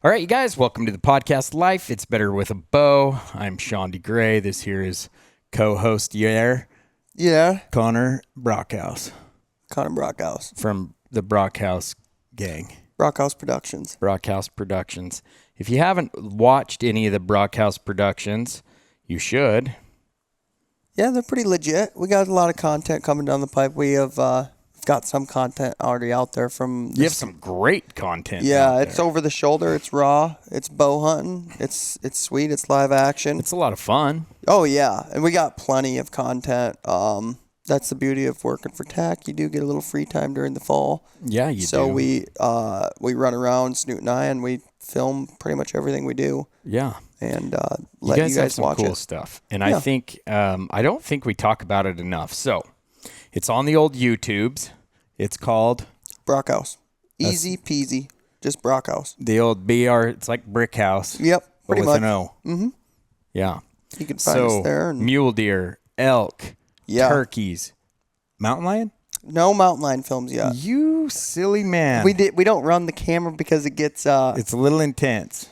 All right, you guys, welcome to the podcast Life. It's Better with a Bow. I'm Sean DeGray. This here is co-host there, Yeah, Connor Brockhouse Connor Brockhouse. from the Brockhouse gang, Brockhouse Productions. Brockhouse Productions. If you haven't watched any of the Brockhouse Productions, you should. Yeah, they're pretty legit. We got a lot of content coming down the pipe. We have got some content already out there from... You have some great content. Yeah, out it's there. over the shoulder. It's raw. It's bow hunting. It's sweet. It's live action. It's a lot of fun. Oh, yeah. And we got plenty of content. That's the beauty of working for TAC. You do get a little free time during the fall. Yeah, you So do. we run around, Snoot and I, and we film pretty much everything we do. Yeah. And You let guys you have guys some watch cool it. stuff. And Yeah. I think, I don't think we talk about it enough. So it's on the old YouTubes. It's called Brockhouse. Easy peasy. Just Brockhouse. the old BR. It's like Brick House. Yep, But pretty with much. an O. Mm-hmm. Yeah. You can find us there. And mule deer, elk, Yeah. turkeys, mountain lion. no mountain lion films yet. You silly man. We don't run the camera because it gets It's a little intense.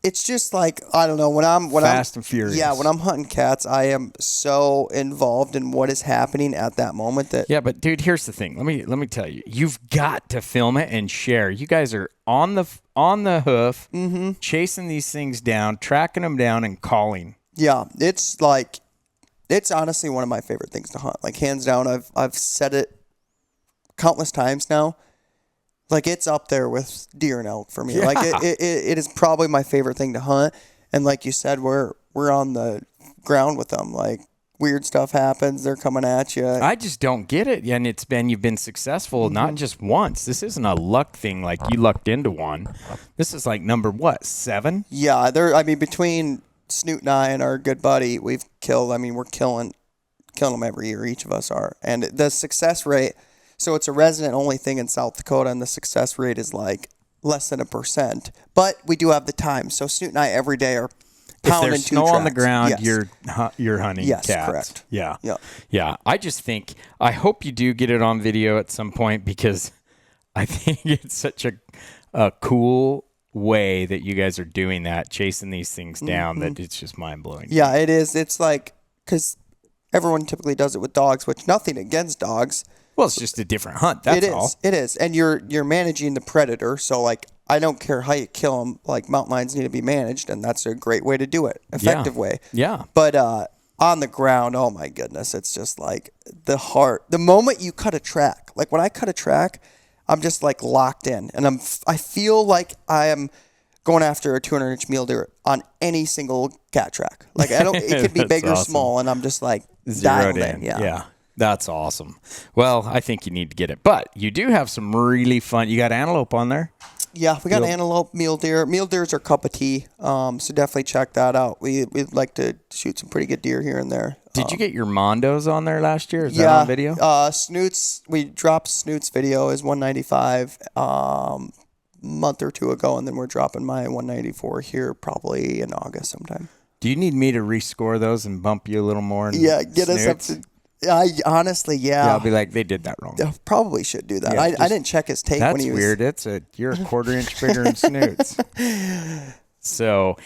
it's just like I don't know when I'm Fast and furious. Yeah, when I'm hunting cats, I am so involved in what is happening at that moment that Yeah, but dude, here's the thing. Let me tell you. You've got to film it and share. You guys are on the hoof, chasing these things down, tracking them down, and calling. yeah, it's like it's honestly one of my favorite things to hunt. Like hands down, I've said it countless times now. Like it's up there with deer and elk for me. Yeah. Like it is probably my favorite thing to hunt. And like you said, we're on the ground with them. Like weird stuff happens. They're coming at you. I just don't get it. And you've been successful not just once. This isn't a luck thing like you lucked into one. This is like number what, 7? Yeah, between Snoot and I and our good buddy, we're killing them every year. Each of us are. And the success rate, so it's a resident only thing in South Dakota, and the success rate is like less than 1%. But we do have the time. So Snoot and I every day are If pounding there's 2 snow on the tracks. ground, Yes. you're hunting Yes, cats. correct. Yeah. Yeah. Yeah. I hope you do get it on video at some point because I think it's such a cool way that you guys are doing that, chasing these things down, that it's just mind blowing. Yeah, it is. It's like, because everyone typically does it with dogs, which nothing against dogs. Well, it's just a different hunt. That's It is. all. It is. And you're managing the predator. So, like, I don't care how you kill them. Like, mountain lions need to be managed, and that's a great way to do it. Effective way. Yeah. But on the ground, oh my goodness, it's just like the heart. The moment you cut a track, like when I cut a track, I'm just like locked in, and I feel like I am going after a 200-inch mule deer on any single cat track. Like I don't. It could be That's big or awesome. small, and I'm just like Zeroed dialed in. Yeah. Yeah. That's awesome. Well, I think you need to get it. But you do have some really fun. You got antelope on there? Yeah, we got antelope, mule deer. Mule deer's our cup of tea. So definitely check that out. We'd like to shoot some pretty good deer here and there. Did you get your Mondos on there last year? Is that on video? Snoots. We dropped Snoots video is 195 month or two ago, and then we're dropping my 194 here probably in August sometime. Do you need me to rescore those and bump you a little more? Yeah, get us up Snoots? to. I honestly, Yeah, I'll be like, they did that wrong. I probably should do that. Yeah, I just- didn't check his take when That's he was weird. You're a quarter-inch bigger than Snoots. So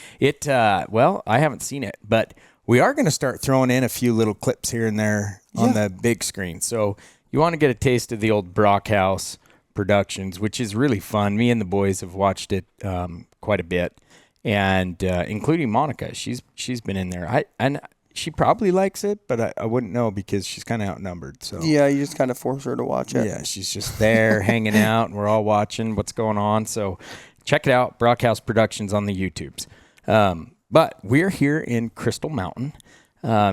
well, I haven't seen it, but we are going to start throwing in a few little clips here and there on the big screen. So you want to get a taste of the old Brockhouse Productions, which is really fun. Me and the boys have watched it quite a bit, and including Monica. She's been in there. She probably likes it, but I wouldn't know because she's kind of outnumbered. So Yeah, you just kind of force her to watch it. yeah, she's just there hanging out, and we're all watching what's going on. So check it out, Brockhouse Productions on the YouTubes. But we're here in Crystal Mountain,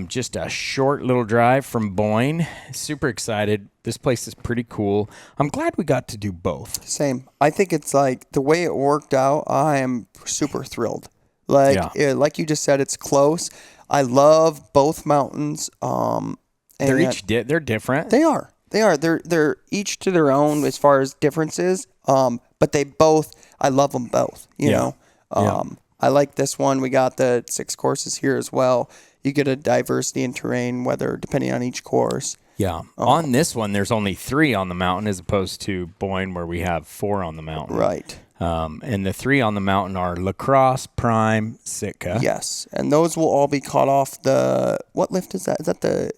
just a short little drive from Boyne. Super excited. This place is pretty cool. I'm glad we got to do both. Same. I think it's like the way it worked out. I am super thrilled. Like like you just said, it's close. I love both mountains. They're each they're different. They are. They're each to their own as far as differences. But they both. I love them both. You know. I like this one. We got the 6 courses here as well. You get a diversity in terrain, weather depending on each course. Yeah. On this one, there's only 3 on the mountain as opposed to Boyne where we have 4 on the mountain. Right. And the 3 on the mountain are La Crosse, Prime, Sitka. Yes, and those will all be caught off the. What lift is that? Is that the?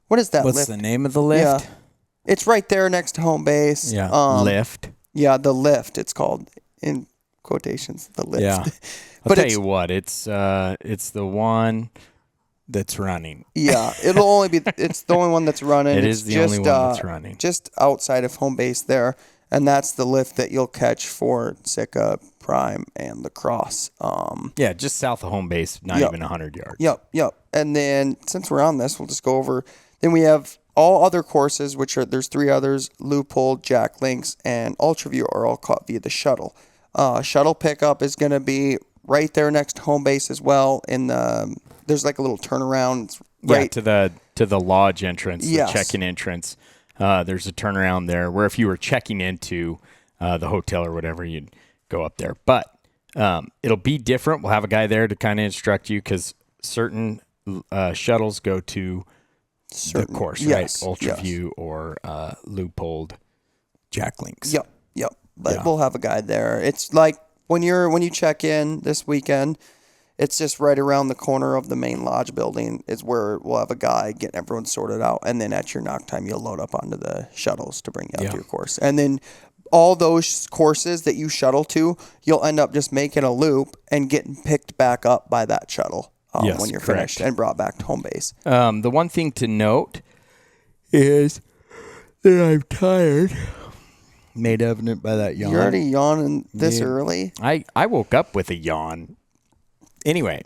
What is that What's lift? the name of the lift? Yeah, it's right there next to home base. Yeah. Lift. Yeah, the lift. It's called in quotations the lift. Yeah. I'll tell you what, it's the one that's running. Yeah, it'll only be. It's the only one that's running. It It's is the only one that's running. Just outside of home base there, and that's the lift that you'll catch for Sitka, Prime, and La Crosse. Yeah, just south of home base, not Yep. even 100 yards. Yep. And then since we're on this, we'll just go over. Then we have all other courses, which are there's 3 others: Loophole, Jack Links, and Ultraview are all caught via the shuttle. Shuttle pickup is going to be right there next to home base as well. There's like a little turnaround. It's right Yeah, to the lodge entrance, Yes. the check-in entrance. There's a turnaround there where if you were checking into the hotel or whatever, you'd go up there. But it'll be different. We'll have a guy there to kind of instruct you because certain shuttles go to the course, yes, right? Ultraview or Loophole, Jack Links. Yep. But Yeah. we'll have a guide there. It's like when you check in this weekend, it's just right around the corner of the main lodge building is where we'll have a guy getting everyone sorted out, and then at your knock time, you'll load up onto the shuttles to bring you up Yeah. to your course, and then all those courses that you shuttle to, you'll end up just making a loop and getting picked back up by that shuttle Yes, when you're correct. finished and brought back to home base. The one thing to note is that I'm tired. Made evident by that yawn. You're already yawning this Yeah. early? I woke up with a yawn. Anyway,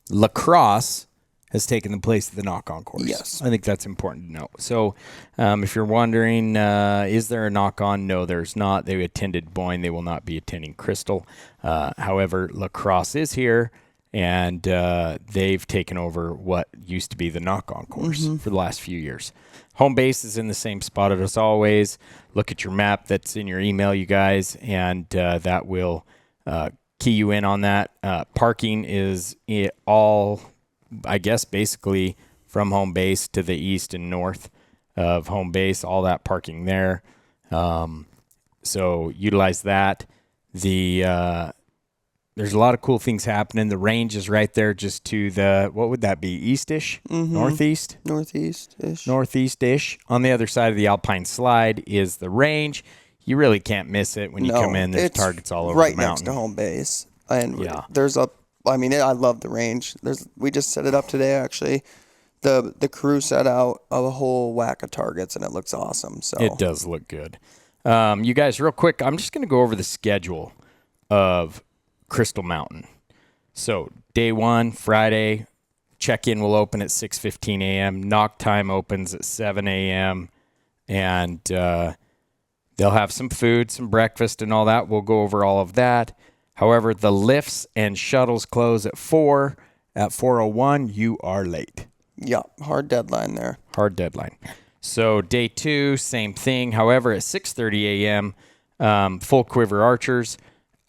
La Crosse has taken the place of the knock-on course. Yes. I think that's important to note. So if you're wondering, is there a knock-on? No, there's not. They attended Boyne. They will not be attending Crystal. However, La Crosse is here, and they've taken over what used to be the knock-on course for the last few years. Home base is in the same spot as always. Look at your map that's in your email, you guys, and that will key you in on that. Parking is all, I guess, basically from home base to the east and north of home base, all that parking there. So utilize that. There's a lot of cool things happening. The range is right there just to the, what would that be, east-ish? Northeast? Northeast-ish. Northeast-ish. On the other side of the Alpine Slide is the range. You really can't miss it when you come in. There's it's targets all over right the mountain. next to home base, and Yeah. I love the range. We just set it up today actually. The crew set out a whole whack of targets, and it looks awesome. So It does look good. You guys, real quick, I'm just going to go over the schedule of Crystal Mountain. So day 1, Friday, check-in will open at 6:15 a.m. Knock time opens at 7 a.m. And they'll have some food, some breakfast, and all that. We'll go over all of that. However, the lifts and shuttles close at 4. At 4:01, you are late. yeah, hard deadline there. Hard deadline. So day 2, same thing. However, at 6:30 a.m., Full Quiver Archers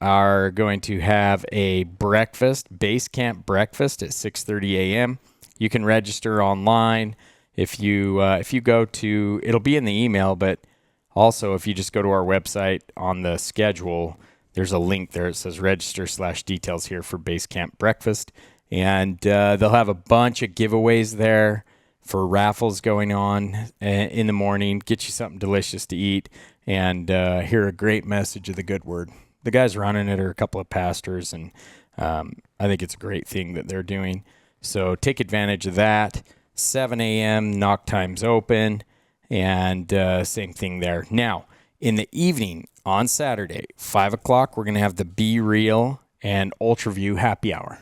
are going to have a breakfast, base camp breakfast at 6:30 a.m. You can register online if you go to, it'll be in the email, but also if you just go to our website on the schedule, there's a link there. It says register/details here for base camp breakfast. And they'll have a bunch of giveaways there for raffles going on in the morning. Get you something delicious to eat and hear a great message of the good word. The guys running it are a couple of pastors, and I think it's a great thing that they're doing. So take advantage of that. 7 a.m. knock time's open, and same thing there. Now, in the evening on Saturday, 5 o'clock, we're going to have the Be Real and Ultraview happy hour.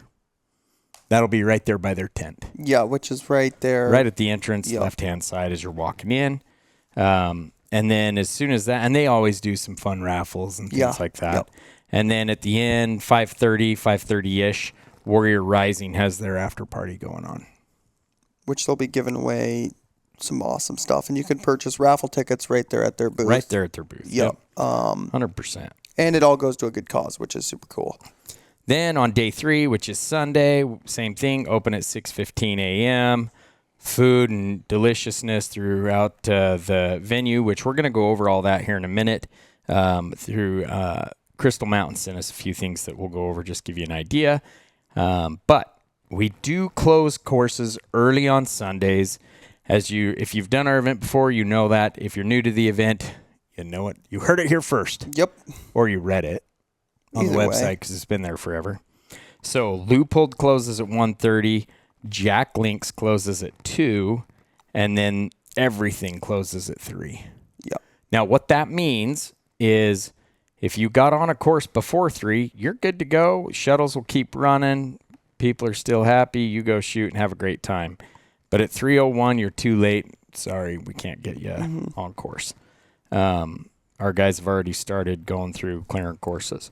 That'll be right there by their tent. Yeah, which is right there. Right at the entrance, Yep. left-hand side as you're walking in. And then as soon as that, and they always do some fun raffles and things Yeah. like that. Yep. And then at the end, 5:30-ish, Warrior Rising has their after party going on. Which they'll be giving away some awesome stuff, and you can purchase raffle tickets right there at their booth. Right there at their booth. Yep. 100%. And it all goes to a good cause, which is super cool. Then on day 3, which is Sunday, same thing, open at 6:15 a.m. food and deliciousness throughout the venue, which we're going to go over all that here in a minute. Through Crystal Mountain sent us a few things that we'll go over, just give you an idea. But we do close courses early on Sundays. If you've done our event before, you know that. If you're new to the event, you know it. You heard it here first. Yep. Or you read it on the website because it's been there forever. So Leupold closes at 1:30. Jack Links closes at 2. And then everything closes at 3. Yep. Now, what that means is if you got on a course before 3, you're good to go. Shuttles will keep running. People are still happy. You go shoot and have a great time. But at 3:01, you're too late. Sorry, we can't get you on course. Our guys have already started going through clearing courses.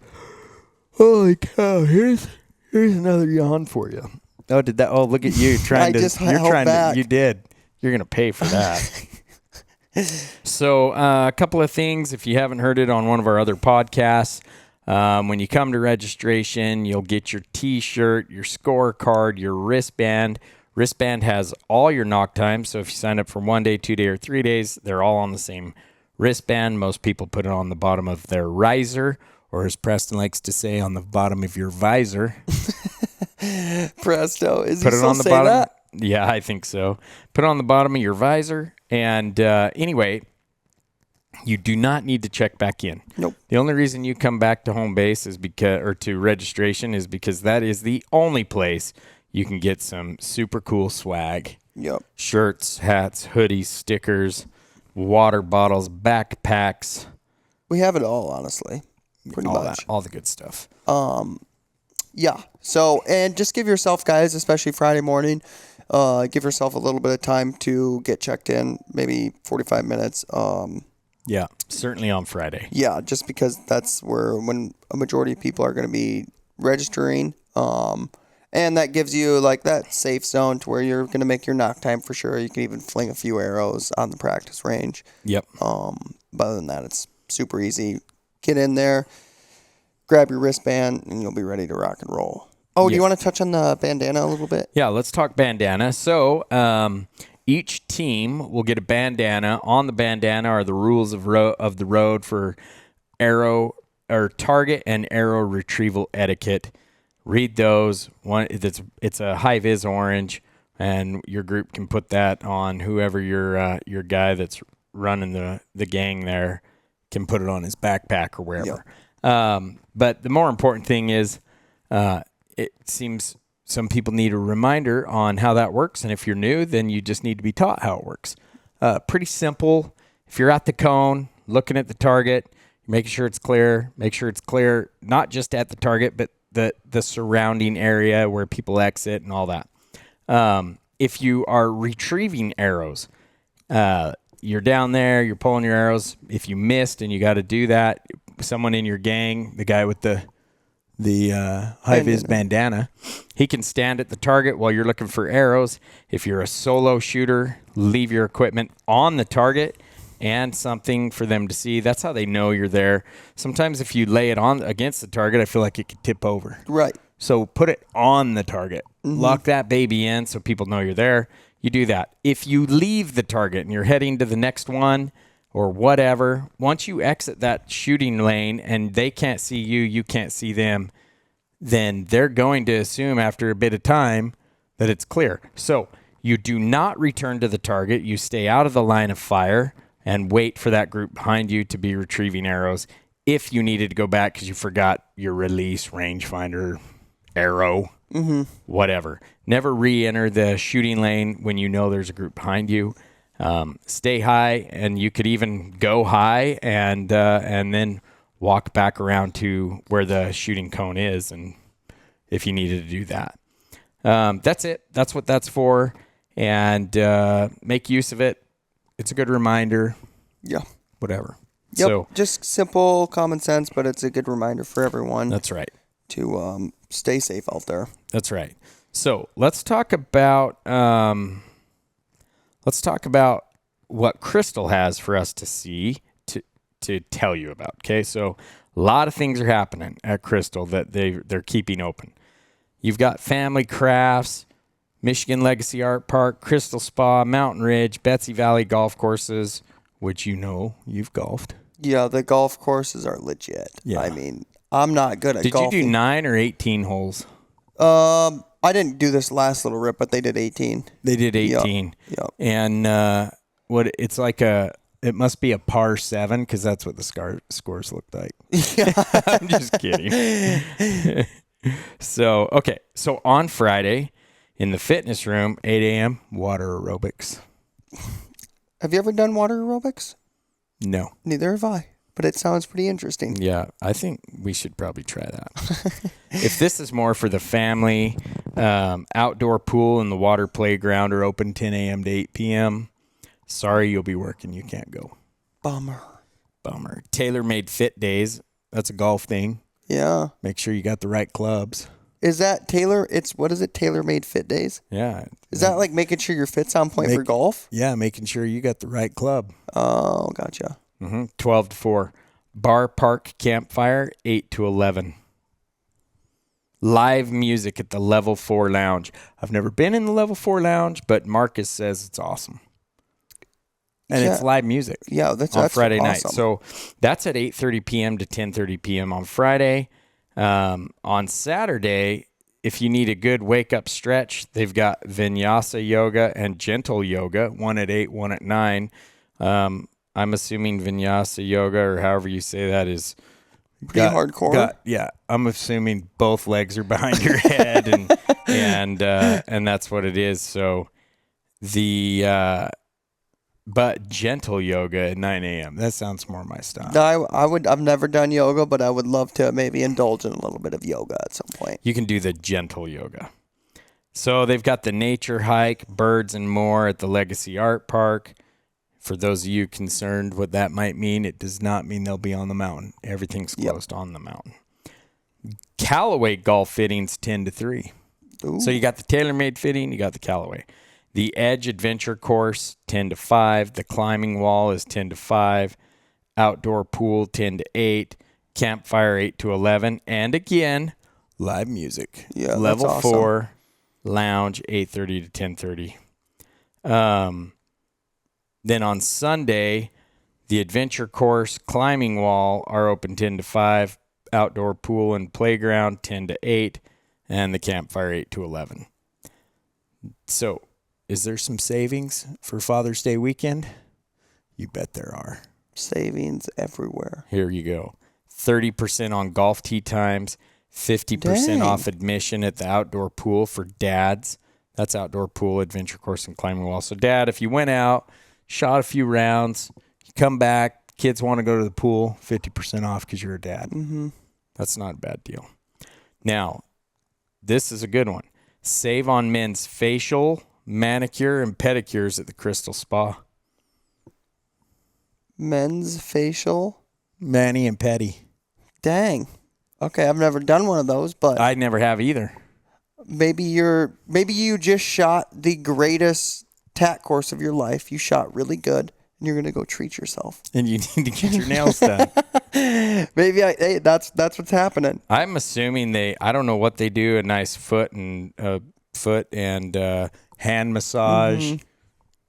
Holy cow! Here's another yawn for you. Oh, did that? Oh, look at you trying to. You're trying to. You did. You're gonna pay for that. So, a couple of things. If you haven't heard it on one of our other podcasts, when you come to registration, you'll get your T-shirt, your scorecard, your wristband. Wristband has all your knock times. So if you sign up for 1 day, 2 day, or 3 days, they're all on the same wristband. Most people put it on the bottom of their riser, or as Preston likes to say, on the bottom of your visor. Presto. Is put he it still on the say bottom. That? Yeah, I think so. Put it on the bottom of your visor. And anyway, you do not need to check back in. Nope. The only reason you come back to home base to registration is because that is the only place you can get some super cool swag. Yep. Shirts, hats, hoodies, stickers, water bottles, backpacks. We have it all, honestly. Pretty much. All the good stuff. Yeah. So, and just give yourself, guys, especially Friday morning, give yourself a little bit of time to get checked in, maybe 45 minutes. Yeah, certainly on Friday. Yeah, just because that's when a majority of people are going to be registering. And that gives you like that safe zone to where you're going to make your knock time for sure. You can even fling a few arrows on the practice range. Yep. But other than that, it's super easy. Get in there, grab your wristband, and you'll be ready to rock and roll. Oh, do you want to touch on the bandana a little bit? Yeah, let's talk bandana. So each team will get a bandana. On the bandana are the rules of the road for arrow or target and arrow retrieval etiquette. Read those. It's a high-vis orange, and your group can put that on whoever your guy that's running the gang there can put it on his backpack or wherever. Yep. But the more important thing is it seems some people need a reminder on how that works, and if you're new, then you just need to be taught how it works. Pretty simple. If you're at the cone, looking at the target, making sure it's clear, make sure it's clear not just at the target, but the surrounding area where people exit and all that. If you are retrieving arrows, you're down there, you're pulling your arrows. If you missed and you got to do that, someone in your gang, the guy with the high-vis bandana, he can stand at the target while you're looking for arrows. If you're a solo shooter, leave your equipment on the target and something for them to see. That's how they know you're there. Sometimes if you lay it on against the target, I feel like it could tip over. Right. So put it on the target. Mm-hmm. Lock that baby in so people know you're there. You do that. If you leave the target and you're heading to the next one or whatever, once you exit that shooting lane and they can't see you, you can't see them, then they're going to assume after a bit of time that it's clear. So you do not return to the target. You stay out of the line of fire and wait for that group behind you to be retrieving arrows. If you needed to go back because you forgot your release, rangefinder, arrow, whatever. Never re-enter the shooting lane when you know there's a group behind you. Stay high, and you could even go high and then walk back around to where the shooting cone is, and if you needed to do that. That's it. That's what that's for, and make use of it. It's a good reminder. Yeah. Whatever. Yep. So, just simple, common sense, but it's a good reminder for everyone. That's right. To stay safe out there. That's right. So let's talk about what Crystal has for us to see to tell you about. Okay, so a lot of things are happening at Crystal that they're keeping open. You've got family crafts, Michigan Legacy Art Park, Crystal Spa, Mountain Ridge, Betsy Valley Golf Courses, which you've golfed. Yeah, the golf courses are legit. Yeah. I mean, I'm not good at Did golfing. you do 9 or 18 holes? I didn't do this last little rip, but they did 18. They did 18. Yep. And it's like it must be a par 7 because that's what the scores looked like. I'm just kidding. So on Friday in the fitness room, 8 a.m., water aerobics. Have you ever done water aerobics? No. Neither have I, but it sounds pretty interesting. Yeah, I think we should probably try that. If this is more for the family, outdoor pool and the water playground are open 10 a.m. to 8 p.m. Sorry, you'll be working. You can't go. Bummer. Tailor-made fit days. That's a golf thing. Yeah. Make sure you got the right clubs. Is that what is it? Tailor-made fit days? Yeah. Is that like making sure your fit's on point for golf? Yeah, making sure you got the right club. Oh, gotcha. 12 to 4. Bar Park Campfire, 8 to 11. Live music at the Level 4 Lounge. I've never been in the Level 4 Lounge, but Marcus says it's awesome. And it's live music. Yeah, that's Friday awesome. night. So that's at 8:30 p.m. to 10:30 p.m. on Friday. On Saturday, if you need a good wake-up stretch, they've got Vinyasa Yoga and Gentle Yoga, one at 8, one at 9. I'm assuming Vinyasa Yoga, or however you say that, is pretty hardcore. I'm assuming both legs are behind your head, and that's what it is. So but gentle yoga at 9 a.m. That sounds more my style. I've never done yoga, but I would love to maybe indulge in a little bit of yoga at some point. You can do the gentle yoga. So they've got the nature hike, birds and more at the Legacy Art Park. For those of you concerned what that might mean, it does not mean they'll be on the mountain. Everything's closed on the mountain. Callaway golf fittings 10 to 3. Ooh. So you got the TaylorMade fitting, you got the Callaway. The Edge Adventure Course, 10 to 5. The Climbing Wall is 10 to 5. Outdoor Pool, 10 to 8. Campfire, 8 to 11. And again, live music. Yeah, Level that's awesome. 4, Lounge, 8:30 to 10:30. Then on Sunday, the Adventure Course, Climbing Wall are open 10 to 5. Outdoor Pool and Playground, 10 to 8. And the Campfire, 8 to 11. So, is there some savings for Father's Day weekend? You bet there are. Savings everywhere. Here you go. 30% on golf tee times, 50% Dang. off admission at the outdoor pool for dads. That's outdoor pool, adventure course, and climbing wall. So, Dad, if you went out, shot a few rounds, you come back, kids want to go to the pool, 50% off because you're a dad. Mm-hmm. That's not a bad deal. Now, this is a good one. Save on men's facial, manicure, and pedicures at the Crystal Spa. Men's facial? Mani and pedi. Dang. Okay, I've never done one of those, but I never have either. maybe you just shot the greatest tack course of your life. You shot really good, and you're gonna go treat yourself. And you need to get your nails done. Maybe that's what's happening. I'm assuming I don't know what they do, a nice foot and hand massage,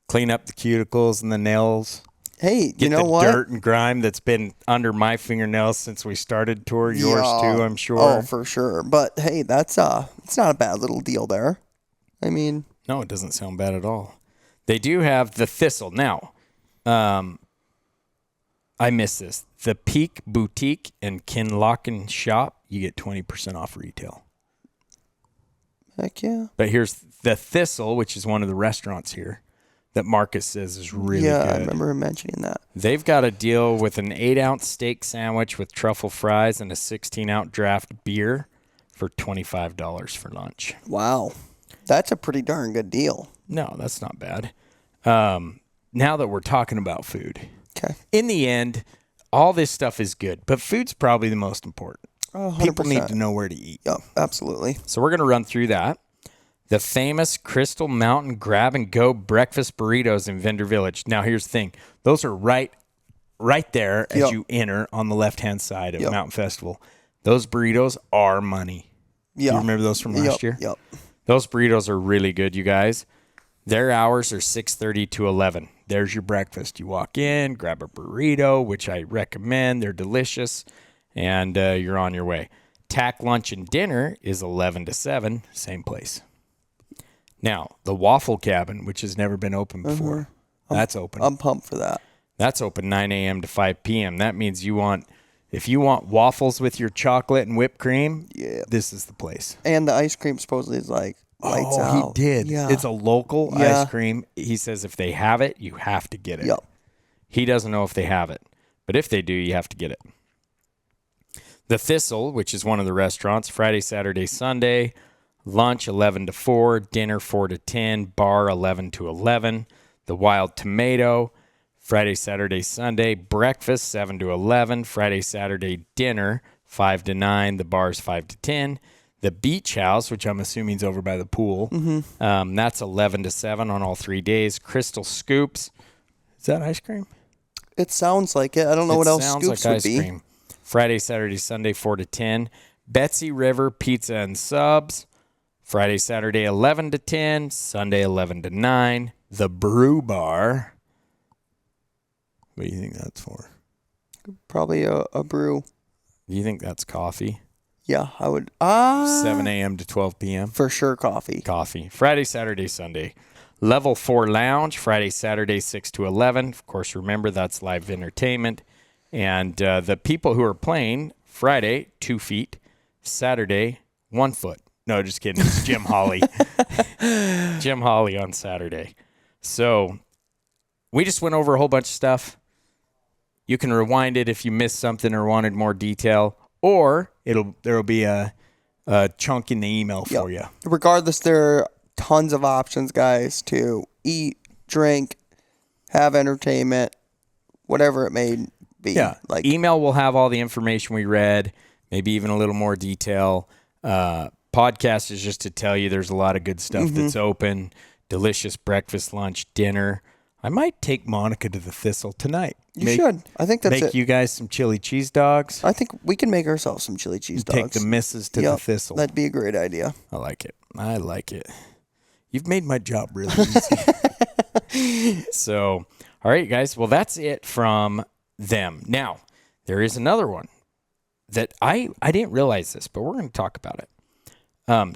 clean up the cuticles and the nails. Hey, Get you know the what? dirt and grime that's been under my fingernails since we started tour. Yours too, I'm sure. Oh, for sure. But hey, it's not a bad little deal there. I mean, No, it doesn't sound bad at all. They do have the Thistle. Now, I missed this. The Peak Boutique and Kinlochen Shop, you get 20% off retail. heck yeah. But here's the Thistle, which is one of the restaurants here that Marcus says is really Yeah, good. I remember him mentioning that. They've got a deal with an 8-ounce steak sandwich with truffle fries and a 16-ounce draft beer for $25 for lunch. Wow. That's a pretty darn good deal. No, that's not bad. Now that we're talking about food, Okay. in the end, all this stuff is good, but food's probably the most important. Oh, 100%. People need to know where to eat. Yep, absolutely. So we're going to run through that. The famous Crystal Mountain grab-and-go breakfast burritos in Vendor Village. Now, here's the thing. Those are right there as Yep. you enter on the left-hand side of Yep. Mountain Festival. Those burritos are money. Yeah. You remember those from last year? Yep. Those burritos are really good, you guys. Their hours are 6:30 to 11. There's your breakfast. You walk in, grab a burrito, which I recommend. They're delicious, and you're on your way. Tack lunch and dinner is 11 to 7, same place. Now, the Waffle Cabin, which has never been open before, that's open. I'm pumped for that. That's open 9 a.m. to 5 p.m. That means if you want waffles with your chocolate and whipped cream, this is the place. And the ice cream supposedly is like lights out. He did. Yeah. It's a local ice cream. He says if they have it, you have to get it. Yep. He doesn't know if they have it, but if they do, you have to get it. The Thistle, which is one of the restaurants, Friday, Saturday, Sunday, lunch 11 to 4, dinner 4 to 10, bar 11 to 11. The Wild Tomato, Friday, Saturday, Sunday, breakfast 7 to 11, Friday, Saturday, dinner 5 to 9, the bar's 5 to 10. The Beach House, which I'm assuming is over by the pool, that's 11 to 7 on all 3 days. Crystal Scoops, is that ice cream? It sounds like it. I don't know what else sounds Scoops like would ice be. cream. Friday, Saturday, Sunday, 4 to 10. Betsy River Pizza and Subs, Friday, Saturday, 11 to 10. Sunday, 11 to 9. The Brew Bar. What do you think that's for? Probably a brew. Do you think that's coffee? Yeah, I would. 7 a.m. to 12 p.m. For sure, coffee. Coffee. Friday, Saturday, Sunday. Level 4 Lounge, Friday, Saturday, 6 to 11. Of course, remember, that's live entertainment. And the people who are playing, Friday, 2 feet. Saturday, 1 foot. No, just kidding. It's Jim Holly. Jim Holly on Saturday. So we just went over a whole bunch of stuff. You can rewind it if you missed something or wanted more detail, or there'll be a chunk in the email for you. Regardless, there are tons of options, guys, to eat, drink, have entertainment, whatever it may be. Yeah, like email will have all the information we read, maybe even a little more detail. Podcast is just to tell you there's a lot of good stuff that's open. Delicious breakfast, lunch, dinner. I might take Monica to the Thistle tonight. You should. I think that's Make you guys some chili cheese dogs. I think we can make ourselves some chili cheese dogs. Take the missus to the Thistle. That'd be a great idea. I like it. You've made my job really easy. So, all right, guys. Well, that's it from them. Now, there is another one that I didn't realize this, but we're going to talk about it.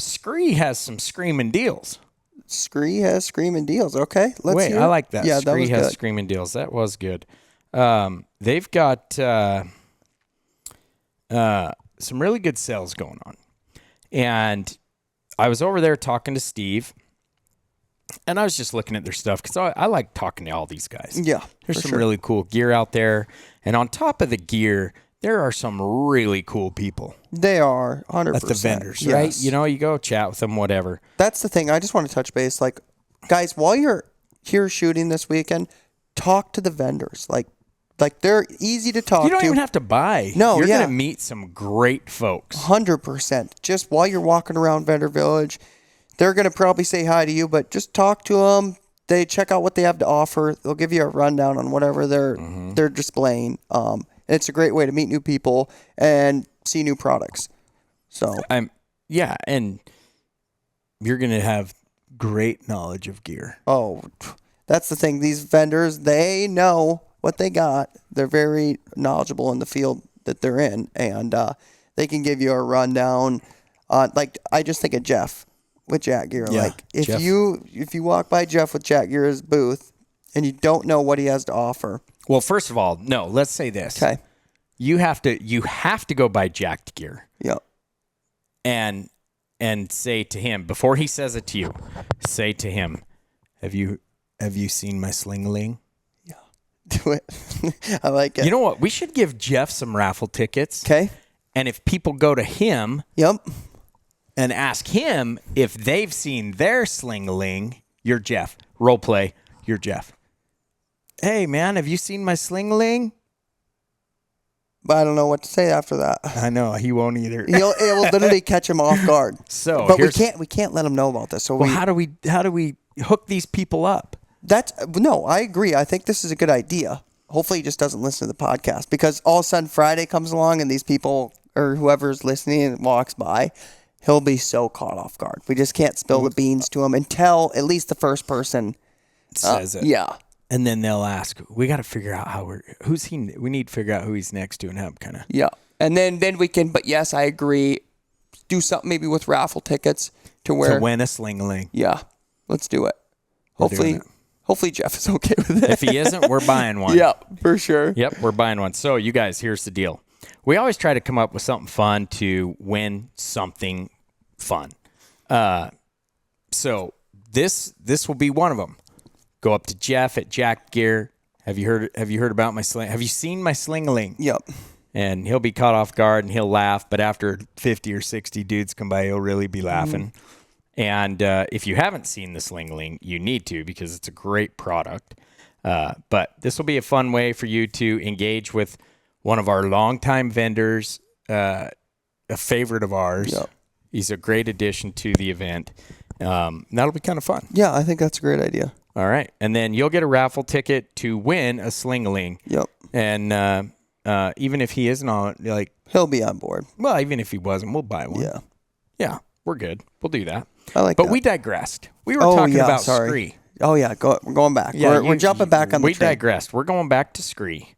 Scree has some screaming deals. Scree has screaming deals. Okay, let's hear. I like that. Yeah, Scree that was has good. screaming deals. That was good. They've got some really good sales going on. And I was over there talking to Steve, and I was just looking at their stuff because I like talking to all these guys. Yeah, There's for some sure. really cool gear out there. And on top of the gear, there are some really cool people They are 100%. at the vendors, yes. right? You know, you go chat with them, whatever. That's the thing. I just want to touch base. Like, guys, while you're here shooting this weekend, talk to the vendors. Like they're easy to talk to. You don't even have to buy. No, You're yeah. going to meet some great folks. 100%. Just while you're walking around Vendor Village, they're going to probably say hi to you, but just talk to them. They check out what they have to offer. They'll give you a rundown on whatever they're displaying. And it's a great way to meet new people and see new products. So and you're going to have great knowledge of gear. that's the thing. These vendors, they know what they got. They're very knowledgeable in the field that they're in, and they can give you a rundown. Like, I just think of Jeff with Jack Gear. Yeah, Like, if Jeff. you walk by Jeff with Jack Gear's booth and you don't know what he has to offer, Well, first of all, no, let's say this. okay, You have to go buy Jacked Gear yeah, and say to him, before he says it to you, say to him, have you seen my sling-a-ling? do it. I like it. You know what? We should give Jeff some raffle tickets. Okay, And if people go to him yep, and ask him if they've seen their sling-a-ling, you're Jeff. Role play, you're Jeff. Hey, man, have you seen my sling-a-ling? but I don't know what to say after that. I know, he won't either. It will literally catch him off guard. So, But we can't let him know about this. So Well, how do we hook these people up? No, I agree. I think this is a good idea. Hopefully he just doesn't listen to the podcast, because all of a sudden Friday comes along and these people or whoever's listening and walks by, he'll be so caught off guard. We just can't spill the beans to him until at least the first person says it. Yeah. And then they'll ask, we got to figure out who's he. We need to figure out who he's next to and have kind of. Yeah. And then we can, but yes, I agree. Do something maybe with raffle tickets to win a sling-a-ling. Yeah. Let's do it. We're doing Hopefully Jeff is okay with it. If he isn't, we're buying one. Yeah, for sure. Yep, we're buying one. So you guys, here's the deal. We always try to come up with something fun to win something fun. So this will be one of them. Go up to Jeff at Jack Gear. Have you heard about my sling? Have you seen my sling-a-ling? Yep. And he'll be caught off guard and he'll laugh. But after 50 or 60 dudes come by, he'll really be laughing. And if you haven't seen the sling-a-ling, you need to, because it's a great product. But this will be a fun way for you to engage with one of our longtime vendors, a favorite of ours. Yep. He's a great addition to the event. That'll be kind of fun. Yeah, I think that's a great idea. All right. And then you'll get a raffle ticket to win a sling-a-ling. Yep. And even if he isn't on, he'll be on board. Well, even if he wasn't, we'll buy one. Yeah. Yeah, we're good. We'll do that. I like but that. we digressed. We were talking about Scree. Oh, yeah. We're going back. Yeah, we're jumping back on the train. We digressed. We're going back to Scree.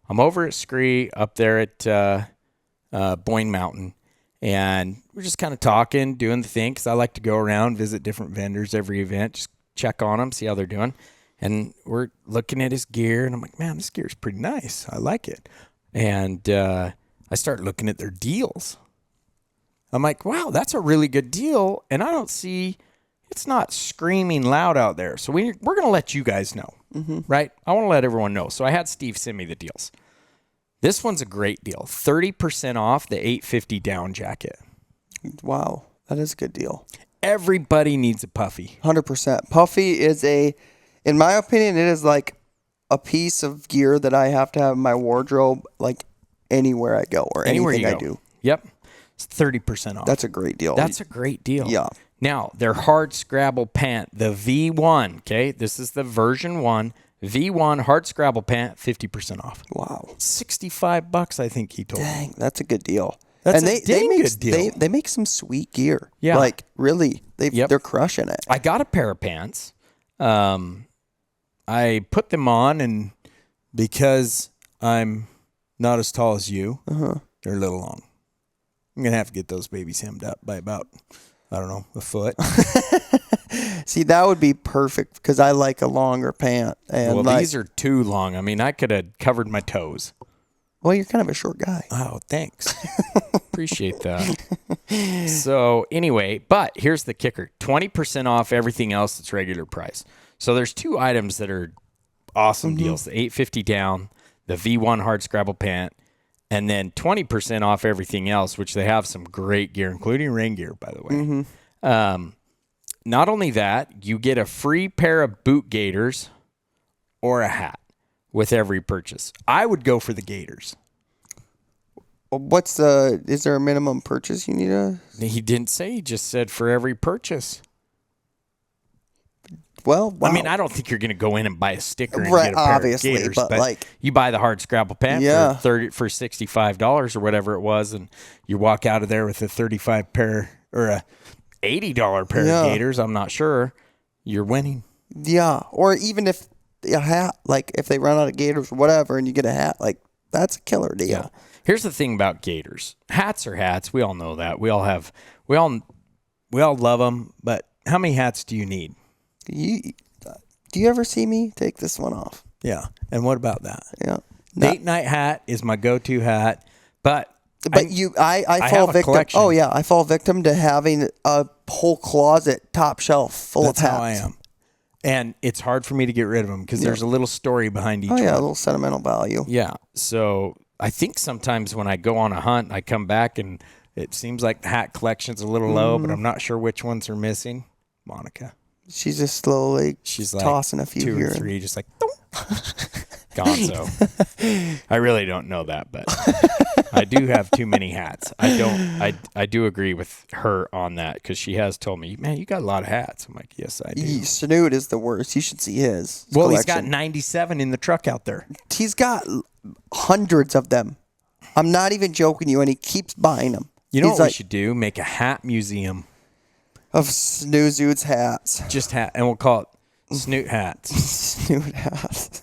I'm over at Scree up there at Boyne Mountain. And we're just kind of talking, doing the thing, because I like to go around, visit different vendors every event, just check on them, see how they're doing. And we're looking at his gear, and I'm like, man, this gear is pretty nice. I like it. And I start looking at their deals. I'm like, wow, that's a really good deal. And I don't see, it's not screaming loud out there. So we're going to let you guys know, right? I want to let everyone know. So I had Steve send me the deals. This one's a great deal. 30% off the 850 down jacket. Wow. That is a good deal. Everybody needs a puffy. 100%. Puffy is in my opinion, it is like a piece of gear that I have to have in my wardrobe, like anywhere I go or Anywhere anything you I go. do. Yep. It's 30% off. That's a great deal. That's a great deal. Yeah. Now, their hard scrabble pant, the V1, okay? This is the version 1. V1 hard scrabble pant, 50% off. Wow. $65, I think he told me. Dang, that's a good deal. That's and a dang good deal. They make some sweet gear. Yeah. Like, really, they're crushing it. I got a pair of pants. I put them on, and because I'm not as tall as you, they're a little long. I'm going to have to get those babies hemmed up by about, I don't know, a foot. See, that would be perfect because I like a longer pant. And these are too long. I mean, I could have covered my toes. Well, you're kind of a short guy. Oh, thanks. Appreciate that. So anyway, but here's the kicker. 20% off everything else that's regular price. So there's two items that are awesome deals. The 850 down, the V1 hard scrabble pant, and then 20% off everything else, which they have some great gear, including rain gear, by the way. Not only that, you get a free pair of boot gaiters or a hat with every purchase. I would go for the gaiters. Is there a minimum purchase you need to? He didn't say. He just said for every purchase. Well, wow. I mean, I don't think you're going to go in and buy a sticker and right, get a pair obviously, of gaiters, but like you buy the hard scrabble pant for $65 or whatever it was, and you walk out of there with a $35 pair or a $80 pair of gaiters. I'm not sure. You're winning. Yeah, or even if a hat, like if they run out of gaiters or whatever, and you get a hat, like that's a killer deal. Yeah. Here's the thing about gaiters. Hats are hats. We all know that. We all love them. But how many hats do you need? Do you ever see me take this one off? Yeah. And what about that? Yeah. Date night hat is my go-to hat, but I fall victim. Collection. Oh yeah, I fall victim to having a whole closet, top shelf full of hats. That's how I am. And it's hard for me to get rid of them because there's a little story behind each one. Oh yeah, a little sentimental value. Yeah. So I think sometimes when I go on a hunt, I come back and it seems like the hat collection's a little low, but I'm not sure which ones are missing. Monica. She's just slowly like tossing a few two here. Or three, just like gonzo. I really don't know that, but I do have too many hats. I do agree with her on that because she has told me, man, you got a lot of hats. I'm like, yes, I do. Snoot is the worst. You should see his Well, collection. he's got 97 in the truck out there. He's got hundreds of them. I'm not even joking you, and he keeps buying them. You know He's what we like- should do? Make a hat museum. Of Snoozude's hats. Just hat, and we'll call it Snoot Hats. Snoot hats.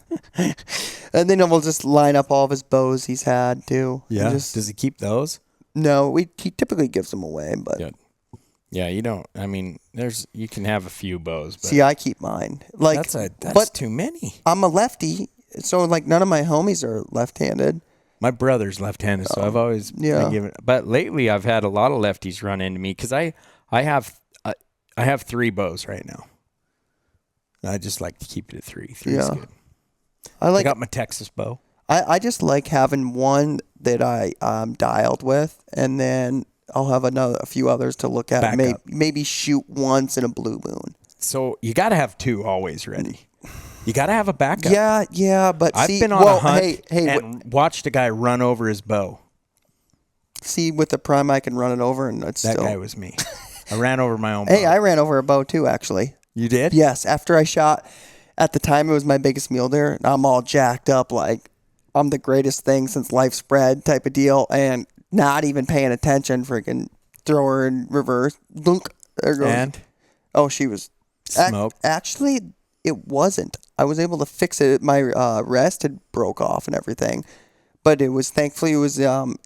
And then we'll just line up all of his bows he's had too. Yeah. Just, Does he keep those? no, he typically gives them away, but Yeah. Yeah, you don't. I mean, you can have a few bows, but see, I keep mine. Like, that's but too many. I'm a lefty, so like none of my homies are left-handed. My brother's left-handed, so I've always yeah. been given. But lately, I've had a lot of lefties run into me because I have 3 bows right now. I just like to keep it at 3. 3 is Yeah. good. I I got my Texas bow. I just like having one that I dialed with, and then I'll have a few others to look at. Backup. Maybe shoot once in a blue moon. So you got to have 2 always ready. You got to have a backup. Yeah, but I've see, been on well, a hunt hey, and watched a guy run over his bow. see, with the prime, I can run it over, and it's That still. guy was me. I ran over my own Hey, bow. I ran over a bow too, actually. You did? Yes, after I shot. At the time, it was my biggest mule deer, and I'm all jacked up, like I'm the greatest thing since life's bread type of deal, and not even paying attention. Freaking throw her in reverse. Dunk. There goes. And Oh, she was smoke. Actually, it wasn't. I was able to fix it. My rest had broke off and everything, but it was thankfully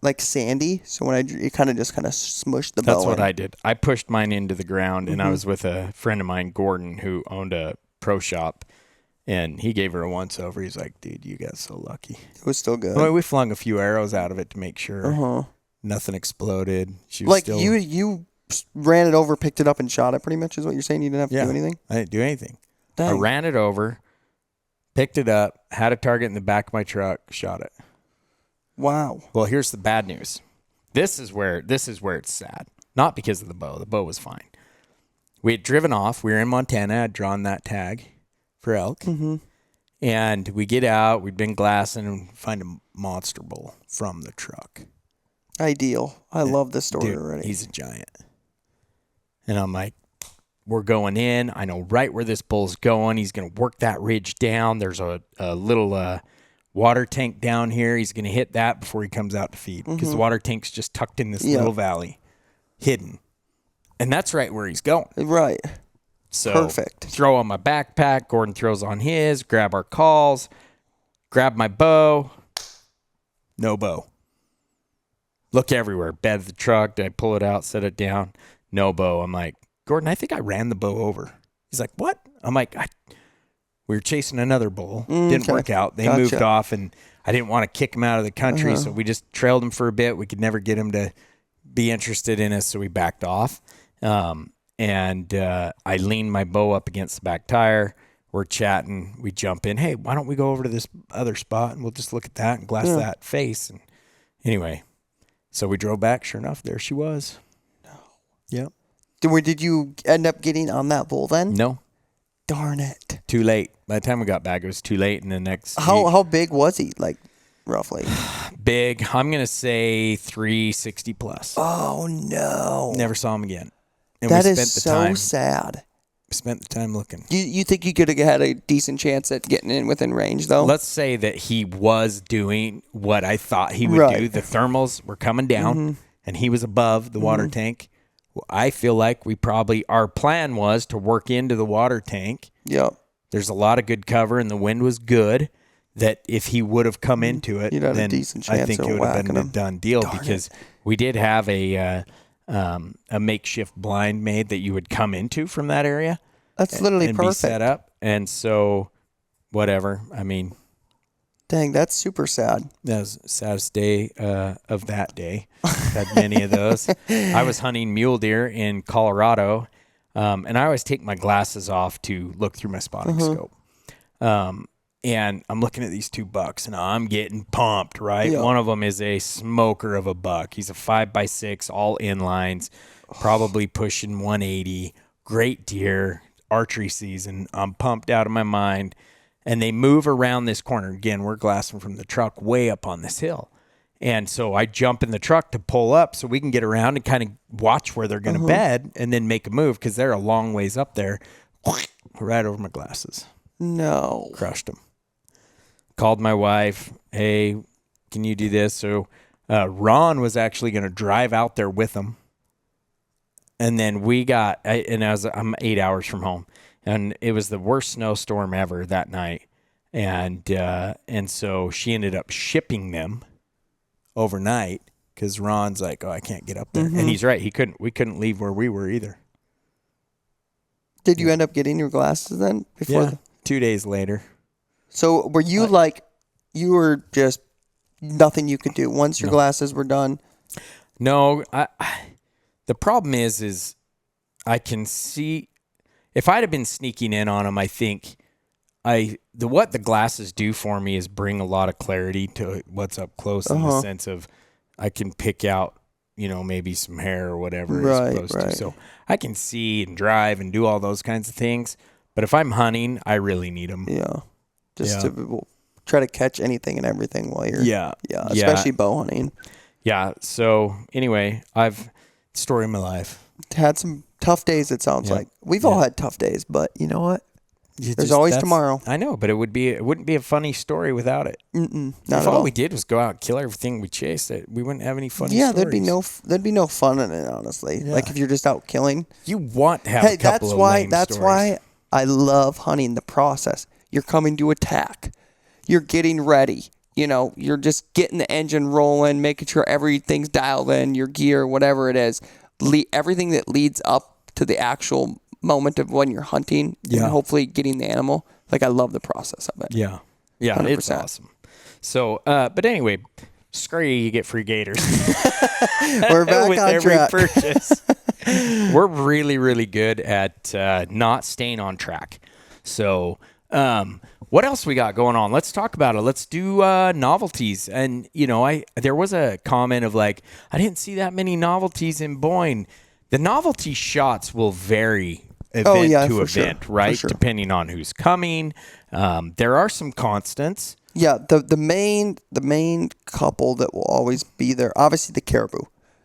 like sandy. So when it kind of smushed the bow. That's what in. I did. I pushed mine into the ground, and Mm-hmm. I was with a friend of mine, Gordon, who owned a pro shop, and he gave her a once over. He's like, "Dude, you got so lucky." It was still good. Well, we flung a few arrows out of it to make sure Uh-huh. nothing exploded. She was Like still, you ran it over, picked it up, and shot it. Pretty much is what you're saying. You didn't have to yeah, do anything. I didn't do anything. I Dang. ran it over, picked it up, had a target in the back of my truck, shot it. Wow. Well, here's the bad news. This is where it's sad. Not because of the bow. The bow was fine. We had driven off. We were in Montana. I'd drawn that tag for elk. Mm-hmm. And we get out. We'd been glassing and find a monster bull from the truck. Ideal. I love this story Dude, already. he's a giant. And I'm like, we're going in. I know right where this bull's going. He's going to work that ridge down. There's a little water tank down here. He's going to hit that before he comes out to feed because the water tank's just tucked in this Yeah. little valley, hidden. And that's right where he's going. Right. So Perfect. throw on my backpack. Gordon throws on his. Grab our calls. Grab my bow. No bow. Look everywhere. Bed of the truck. Did I pull it out? Set it down? No bow. I'm like, Gordon, I think I ran the bow over. He's like, what? I'm like, we were chasing another bull. Didn't okay. work out. They Gotcha. moved off, and I didn't want to kick him out of the country, so we just trailed him for a bit. We could never get him to be interested in us, so we backed off. And I leaned my bow up against the back tire. We're chatting. We jump in. Hey, why don't we go over to this other spot, and we'll just look at that and glass that face. And anyway, so we drove back. Sure enough, there she was. No. Yep. Did you end up getting on that bull then? No. Darn it. Too late. By the time we got back, it was too late. And the next How big was he? Like roughly? big, I'm gonna say 360 plus. Oh no. Never saw him again. And That we is spent the so time. sad. Spent the time looking. You think you could have had a decent chance at getting in within range though? Let's say that he was doing what I thought he would Right. do. The thermals were coming down, and he was above the water tank. Well, I feel like our plan was to work into the water tank. Yep. There's a lot of good cover, and the wind was good. That if he would have come into it, You'd have a then decent I chance think of it would have whacking been a him. done deal because we did have a makeshift blind made that you would come into from that area. That's literally and be perfect. set up. And so, whatever. I mean, Dang, that's super sad. that was the saddest day of that day. Had many of those. I was hunting mule deer in Colorado, and I always take my glasses off to look through my spotting scope. And I'm looking at these 2 bucks, and I'm getting pumped, right? Yeah. One of them is a smoker of a buck. He's a 5x6, all inlines, probably pushing 180. Great deer, archery season. I'm pumped out of my mind. And they move around this corner. Again, we're glassing from the truck way up on this hill. And so I jump in the truck to pull up so we can get around and kind of watch where they're going to bed and then make a move because they're a long ways up there. Right over my glasses. No. Crushed them. Called my wife. Hey, can you do this? So Ron was actually going to drive out there with them. And then I'm 8 hours from home, and it was the worst snowstorm ever that night. And so she ended up shipping them overnight because Ron's like, oh, I can't get up there. And he's right. We couldn't leave where we were either. Did you end up getting your glasses then? Yeah. 2 days later. So were you you were just nothing you could do once your glasses were done? No, the problem is I can see if I'd have been sneaking in on them, I think what the glasses do for me is bring a lot of clarity to what's up close in the sense of I can pick out, maybe some hair or whatever it's supposed to. So I can see and drive and do all those kinds of things. But if I'm hunting, I really need them. Yeah. Just to try to catch anything and everything while you're... Yeah, especially bow hunting. Yeah, so anyway, story of my life. Had some tough days, it sounds like. We've all had tough days, but you know what? There's always tomorrow. I know, but it wouldn't be a funny story without it. Not if at all all. we did was go out and kill everything we chased, we wouldn't have any funny stories. there'd be no fun in it, honestly. Yeah. Like if you're just out killing. You want to have a couple of lame That's stories. why I love hunting the process. You're coming to attack. You're getting ready. You're just getting the engine rolling, making sure everything's dialed in, your gear, whatever it is. Everything that leads up to the actual moment of when you're hunting and hopefully getting the animal. Like, I love the process of it. Yeah. Yeah, 100%. It's awesome. So, but anyway, screw you get free gators. We're back with on every track. purchase. We're really, really good at not staying on track. So, what else we got going on? Let's talk about it. Let's do novelties. And, there was a comment of like, I didn't see that many novelties in Boyne. The novelty shots will vary event to event, sure. right? For sure. Depending on who's coming. There are some constants. Yeah, the main couple that will always be there, obviously the caribou.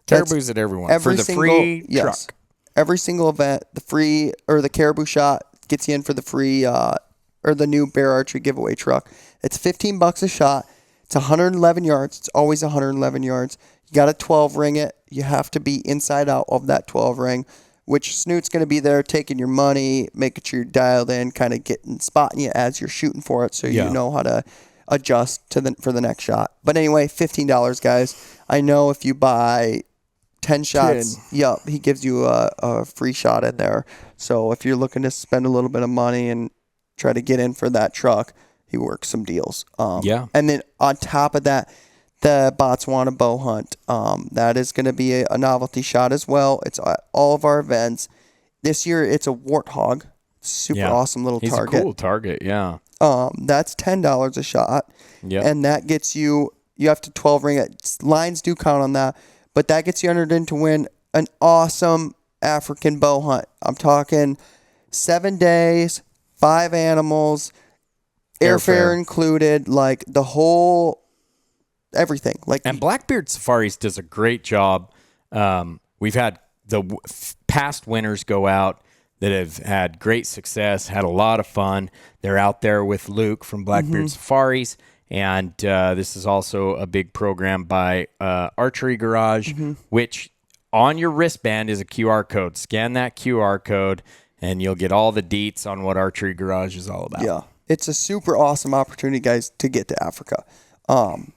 Caribou's at everyone. For the free truck. Every single event, the free or the caribou shot gets you in for the free or the new bear archery giveaway truck. It's $15 a shot. It's 111 yards. It's always 111 yards. You got to 12 ring it. You have to be inside out of that 12 ring, which Snoot's going to be there taking your money, making sure you're dialed in, kind of spotting you as you're shooting for it so you know how to adjust for the next shot. But anyway, $15, guys. I know if you buy 10 shots, he gives you a free shot in there. So if you're looking to spend a little bit of money and try to get in for that truck, he works some deals. And then on top of that, the Botswana bow hunt. That is going to be a novelty shot as well. It's at all of our events. This year, it's a warthog. Super awesome little target. He's a cool target, yeah. That's $10 a shot. Yeah. And that gets you have to 12 ring it. Lines do count on that, but that gets you entered in to win an awesome African bow hunt. I'm talking 7 days, 5 animals, airfare included, like the whole everything. And Blackbeard Safaris does a great job. We've had the past winners go out that have had great success, had a lot of fun. They're out there with Luke from Blackbeard Safaris. And this is also a big program by Archery Garage, which on your wristband is a QR code. Scan that QR code, and you'll get all the deets on what Archery Garage is all about. Yeah. It's a super awesome opportunity, guys, to get to Africa. And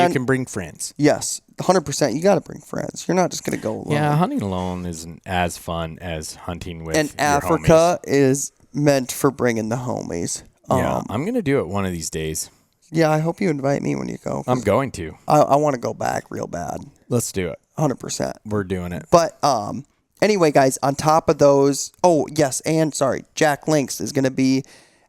you can bring friends. Yes, 100%. You got to bring friends. You're not just going to go alone. Yeah, hunting alone isn't as fun as hunting with and your Africa homies. is meant for bringing the homies. Yeah, I'm going to do it one of these days. Yeah, I hope you invite me when you go. I'm going to. I want to go back real bad. Let's do it. 100%. We're doing it. But anyway, guys, on top of those, Jack Links is going to be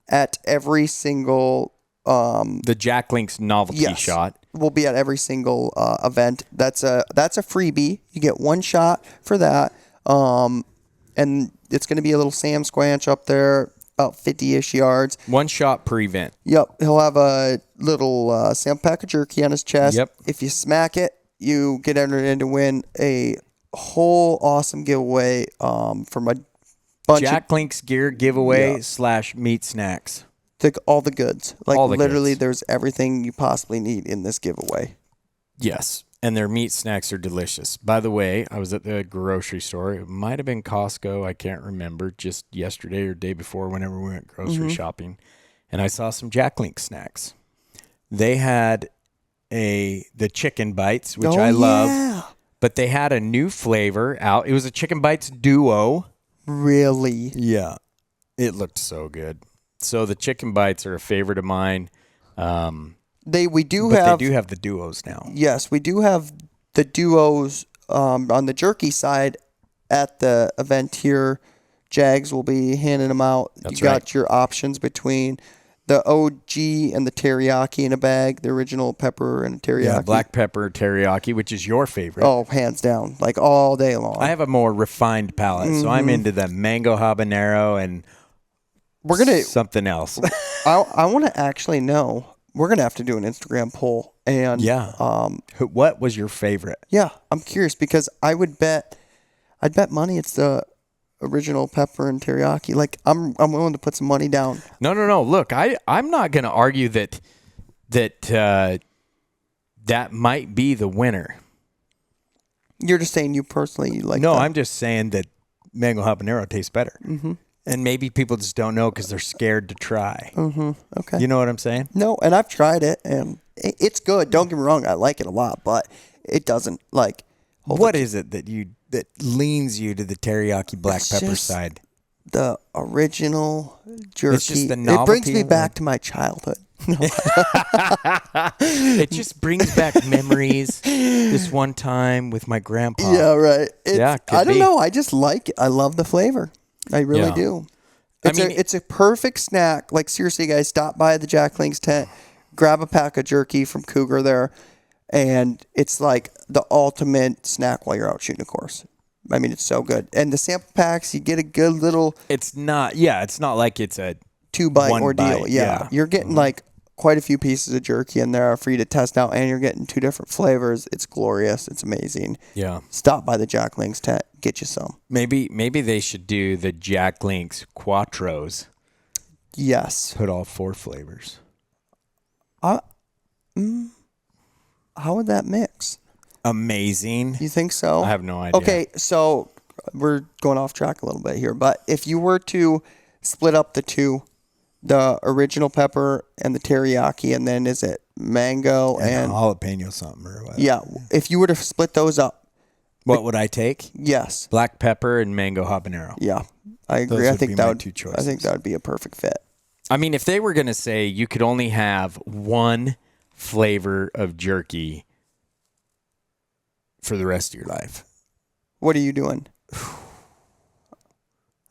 at every single the Jack Links novelty shot will be at every single event. That's a freebie. You get one shot for that. And it's going to be a little Sam Squanch up there, about 50-ish yards. One shot per event. Yep. He'll have a little Sam pack of jerky on his chest. Yep. If you smack it, you get entered in to win a whole awesome giveaway from a bunch Jack Links gear giveaway / meat snacks. all the goods. Like all the literally goods. There's everything you possibly need in this giveaway. Yes. And their meat snacks are delicious. By the way, I was at the grocery store. It might have been Costco. I can't remember. Just yesterday or day before, whenever we went grocery shopping, and I saw some Jack Link snacks. They had the chicken bites, which I love, but they had a new flavor out. It was a chicken bites duo. Really? Yeah, it looked so good. So the chicken bites are a favorite of mine. They do have the duos now. Yes, we do have the duos on the jerky side at the event here. Jags will be handing them out. That's you got right. your options between the OG and the teriyaki in a bag, the original pepper and teriyaki. Yeah, black pepper teriyaki, which is your favorite. Oh, hands down, like all day long. I have a more refined palate, so I'm into the mango habanero and We're gonna something else. I want to actually know. We're gonna have to do an Instagram poll, and What was your favorite? yeah, I'm curious because I'd bet money it's the original pepper and teriyaki. Like I'm willing to put some money down. No. Look, I'm not going to argue that might be the winner. You're just saying you personally like. No, that. I'm just saying that mango habanero tastes better. Mm-hmm. And maybe people just don't know because they're scared to try. Mm-hmm. Okay. You know what I'm saying? No, and I've tried it, and it's good. Don't get me wrong, I like it a lot, but it doesn't like. What is it that leans you to the teriyaki black pepper just side? The original jerky. It's just the it brings novelty me of back it. to my childhood. It just brings back memories. This one time with my grandpa. Yeah, right. Could I don't be. know. I just like it. I love the flavor. I really Yeah. do. I It's mean, it's a perfect snack. Like seriously, guys, stop by the Jack Link's tent, grab a pack of jerky from Cougar there, and it's like the ultimate snack while you're out shooting a course. I mean, it's so good. And the sample packs, you get a good little It's not like it's a 2-bite one ordeal. bite, Yeah. yeah. You're getting like quite a few pieces of jerky in there for you to test out, and you're getting 2 different flavors. It's glorious. It's amazing. yeah. Stop by the Jack Link's tent, get you some. Maybe they should do the Jack Link's Quattros. Yes. Put all 4 flavors. How would that mix? Amazing. You think so? I have no idea. Okay, so we're going off track a little bit here, but if you were to split up the two, the original pepper and the teriyaki, and then is it mango and jalapeno something or whatever. yeah, if you were to split those up, What would I take? yes, Black pepper and mango habanero. yeah, I agree. Those I would think be that my would 2 I choices. think that would be a perfect fit. I mean, if they were going to say you could only have one flavor of jerky for the rest of your life, What are you doing?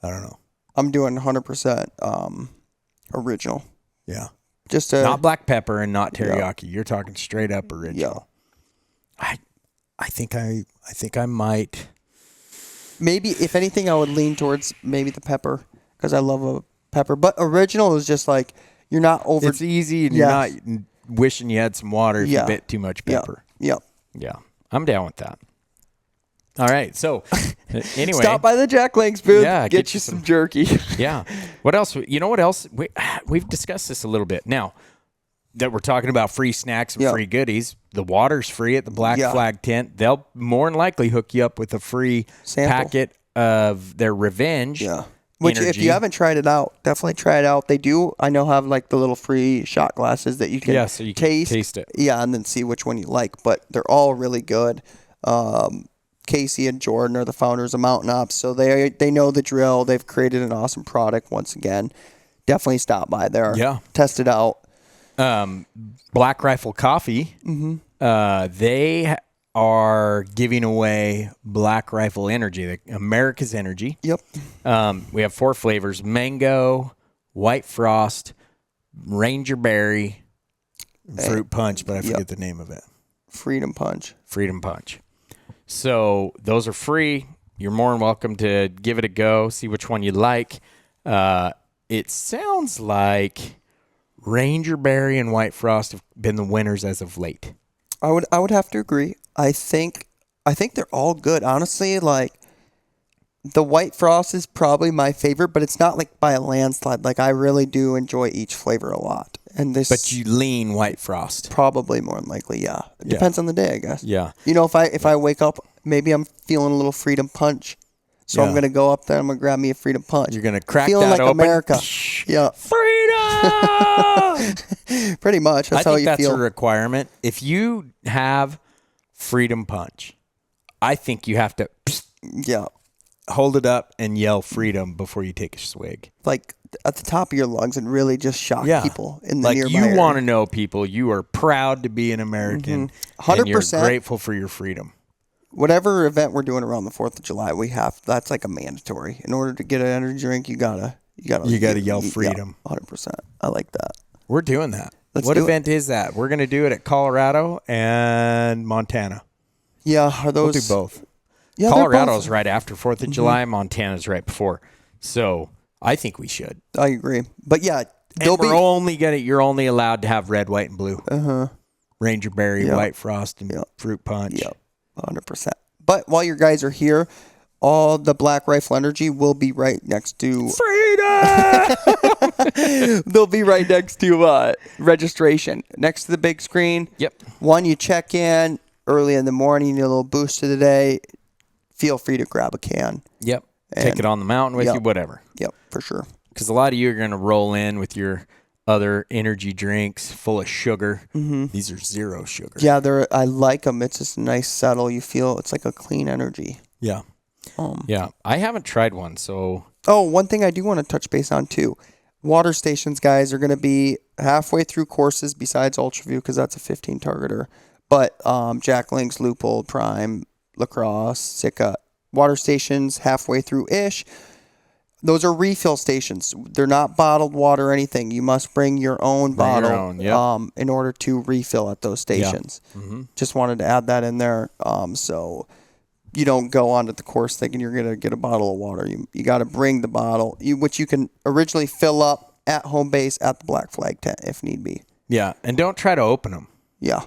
I don't know. I'm doing 100% original. Yeah. Just to Not black pepper and not teriyaki. You're talking straight up original. I think I might. maybe if anything, I would lean towards maybe the pepper because I love a pepper. But original is just like you're not over. It's easy and Yes. you're not wishing you had some water if Yeah. you bit too much Yep. pepper. Yep. Yeah. I'm down with that. All right. So anyway. Stop by the Jack Link's booth. Yeah, get you some jerky. Yeah. What else? You know what else? We've discussed this a little bit. Now that we're talking about free snacks and Yeah. free goodies, the water's free at the Black Yeah. Flag tent. They'll more than likely hook you up with a free Sample. packet of their Revenge. Yeah. Which, if Energy. you haven't tried it out, definitely try it out. They do, I know, have like the little free shot glasses that you can, Yeah, so you can taste it. Yeah, and then see which one you like. But they're all really good. Casey and Jordan are the founders of Mountain Ops, so they know the drill. They've created an awesome product once again. Definitely stop by there. Yeah. Test it out. Black Rifle Coffee. Mm-hmm. They are giving away Black Rifle Energy, America's Energy. Yep. We have 4 flavors: mango, white frost, Ranger berry, and fruit punch, but I forget the name of it. Freedom Punch. Freedom Punch. So those are free. You're more than welcome to give it a go, see which one you like. It sounds like Ranger berry and white frost have been the winners as of late. I would have to agree. I think they're all good. Honestly, like the white frost is probably my favorite, but it's not like by a landslide. Like I really do enjoy each flavor a lot. And this, But you lean White Frost. probably more than likely, yeah. It depends on the day, I guess. Yeah. You know, if I wake up, maybe I'm feeling a little Freedom Punch. So I'm Yeah. going to go up there, I'm going to grab me a Freedom Punch. You're going to crack Feeling that like open. America. Yeah. Freedom! Pretty much. That's I how think you that's feel. a requirement. If you have Freedom Punch, I think you have to Yeah. hold it up and yell freedom before you take a swig. Like at the top of your lungs and really just shock people in the like nearby you area. want to know people you are proud to be an American, Mm-hmm. and you're 100%. grateful for your freedom. Whatever event we're doing around the 4th of July, that's like a mandatory. In order to get an energy drink, you gotta yell freedom. 100%. I like that. We're doing that. Let's What do it. event is that? We're going to do it at Colorado and Montana. Yeah, are We'll those do both. Yeah, they're Colorado's both- right after 4th of July. Montana's right before. So I think we should. I agree. But yeah, And you're only allowed to have red, white, and blue. Uh-huh. Ranger berry, Yep. white frost, and fruit punch. Yep, 100%. But while you guys are here, all the Black Rifle Energy will be right next to Freedom! they'll be right next to registration, next to the big screen. Yep. One, you check in early in the morning, you need a little boost to the day. Feel free to grab a can. Yep. Take And- it on the mountain with Yep. you, whatever. Yep, for sure. Because a lot of you are going to roll in with your other energy drinks full of sugar. Mm-hmm. These are zero sugar. Yeah, I like them. It's just a nice settle. You feel it's like a clean energy. Yeah. Yeah. I haven't tried one, so Oh, one thing I do want to touch base on too. Water stations, guys, are going to be halfway through courses besides Ultraview because that's a 15 targeter. But Jack Link's, Loophole, Prime, Lacrosse, Sitka, water stations halfway through-ish. Those are refill stations. They're not bottled water or anything. You must bring your own bottle own, yep. in order to refill at those stations. Just wanted to add that in there so you don't go onto the course thinking you're going to get a bottle of water. You got to bring the bottle, which you can originally fill up at home base at the Black Flag tent if need be. yeah. And don't try to open them. Yeah.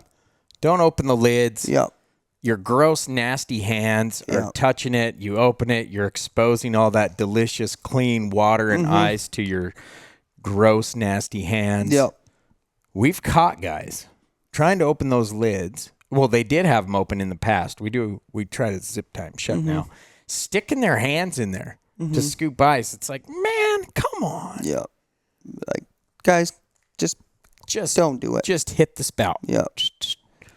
Don't open the lids. Yep. Your gross, nasty hands are Yeah. touching it. You open it, you're exposing all that delicious, clean water and ice to your gross, nasty hands. Yep. We've caught guys trying to open those lids. Well, they did have them open in the past. We try to zip time shut now. Sticking their hands in there to scoop ice. It's like, man, come on. Yep. Like, guys, just don't do it. Just hit the spout. Yep.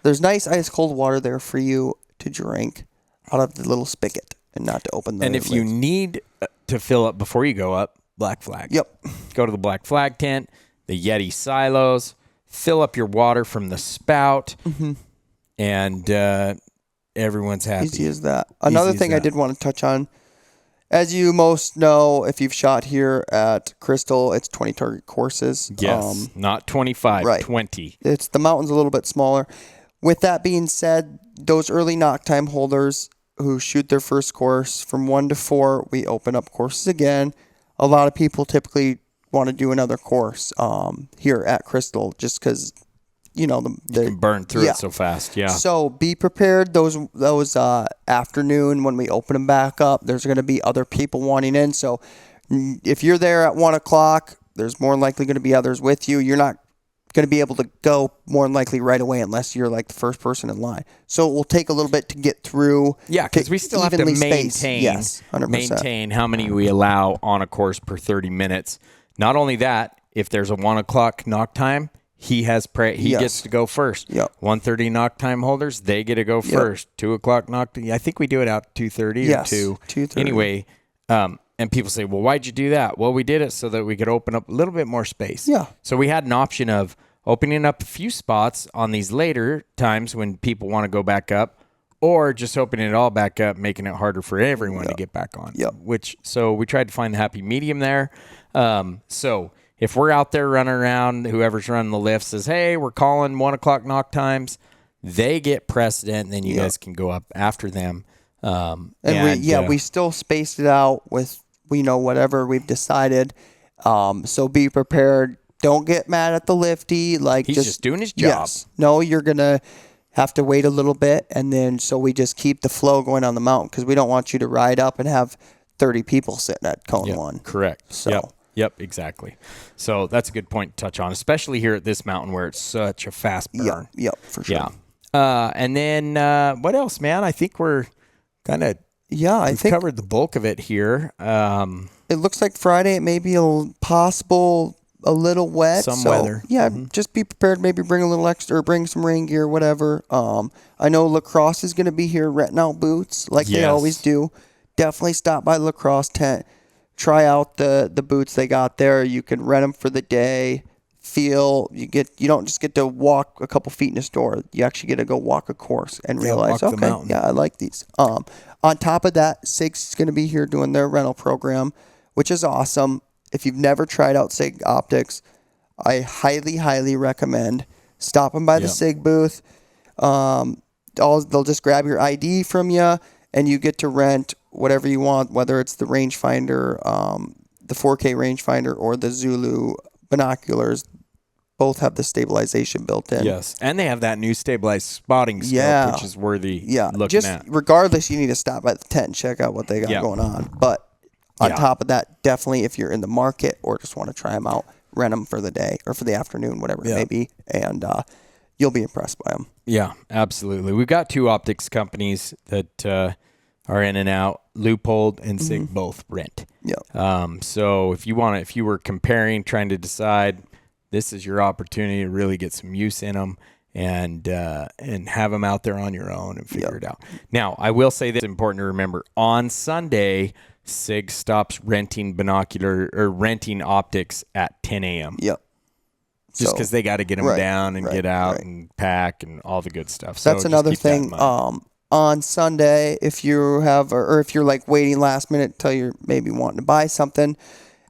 There's nice ice cold water there for you to drink out of the little spigot and not to open the And if you lids. need to fill up before you go up, Black Flag. Yep. Go to the Black Flag tent, the Yeti silos, fill up your water from the spout, and everyone's happy. Easy as that. Another as thing I that. did want to touch on, as you most know, if you've shot here at Crystal, it's 20 target courses. Yes, not 25, right. 20. It's the mountain's a little bit smaller. With that being said, those early knock time holders who shoot their first course from 1 to 4, we open up courses again. A lot of people typically want to do another course here at Crystal just because, you know, You can burn through yeah. it so fast. Yeah. So be prepared. Those afternoon when we open them back up, there's going to be other people wanting in. So if you're there at 1 o'clock, there's more than likely going to be others with you. You're not going to be able to go more than likely right away unless you're like the first person in line. So it will take a little bit to get through. Yeah, because we still have to evenly space. maintain, Yes, 100%. maintain how many we allow on a course per 30 minutes. Not only that, if there's a 1 o'clock knock time, he Yes. gets to go first. Yep. 1:30 knock time holders, they get to go first. 2 o'clock knock. I think we do it out 2:30 Yes, or 2. 2:30. Anyway, and people say, well, why'd you do that? Well, we did it so that we could open up a little bit more space. Yeah. So we had an option of opening up a few spots on these later times when people want to go back up, or just opening it all back up, making it harder for everyone to get back on. Yep. So we tried to find the happy medium there. So if we're out there running around, whoever's running the lift says, hey, we're calling 1 o'clock knock times, they get precedent, and then you guys can go up after them. We still spaced it out with, whatever we've decided. So be prepared. Don't get mad at the lifty. Like He's just doing his job. Yes. No, you're going to have to wait a little bit. And then so we just keep the flow going on the mountain because we don't want you to ride up and have 30 people sitting at cone 1. Correct. So Yep. Yep, exactly. So that's a good point to touch on, especially here at this mountain where it's such a fast burn. Yep, for sure. Yeah. And then what else, man? I think we're kind of I think covered the bulk of it here. it looks like Friday it may be possible a little wet. Some weather. Yeah, just be prepared. Maybe bring a little extra or bring some rain gear, whatever. I know Lacrosse is going to be here renting out boots like they always do. Definitely stop by Lacrosse tent. Try out the boots they got there. You can rent them for the day. You don't just get to walk a couple feet in a store. You actually get to go walk a course and realize, walk the okay, mountain. I like these. On top of that, SIG's is going to be here doing their rental program, which is awesome. If you've never tried out SIG optics, I highly, highly recommend stopping by the SIG booth. They'll just grab your ID from you, and you get to rent whatever you want, whether it's the rangefinder, the 4K rangefinder, or the Zulu binoculars. Both have the stabilization built in. Yes, and they have that new stabilized spotting scope, which is worthy looking at. Regardless, you need to stop at the tent and check out what they got going on. But on top of that, definitely if you're in the market or just want to try them out, rent them for the day or for the afternoon, whatever it may be, and you'll be impressed by them. Yeah, absolutely. We've got two optics companies that are in and out. Leupold and SIG both rent. Yeah. So if you were comparing, trying to decide, this is your opportunity to really get some use in them and have them out there on your own and figure it out. Now, I will say this is important to remember. On Sunday, SIG stops renting renting optics at 10 a.m. Yep. Just because they got to get them down and get out and pack and all the good stuff. So that's another thing. On Sunday, if you have, or if you're like waiting last minute till you're maybe wanting to buy something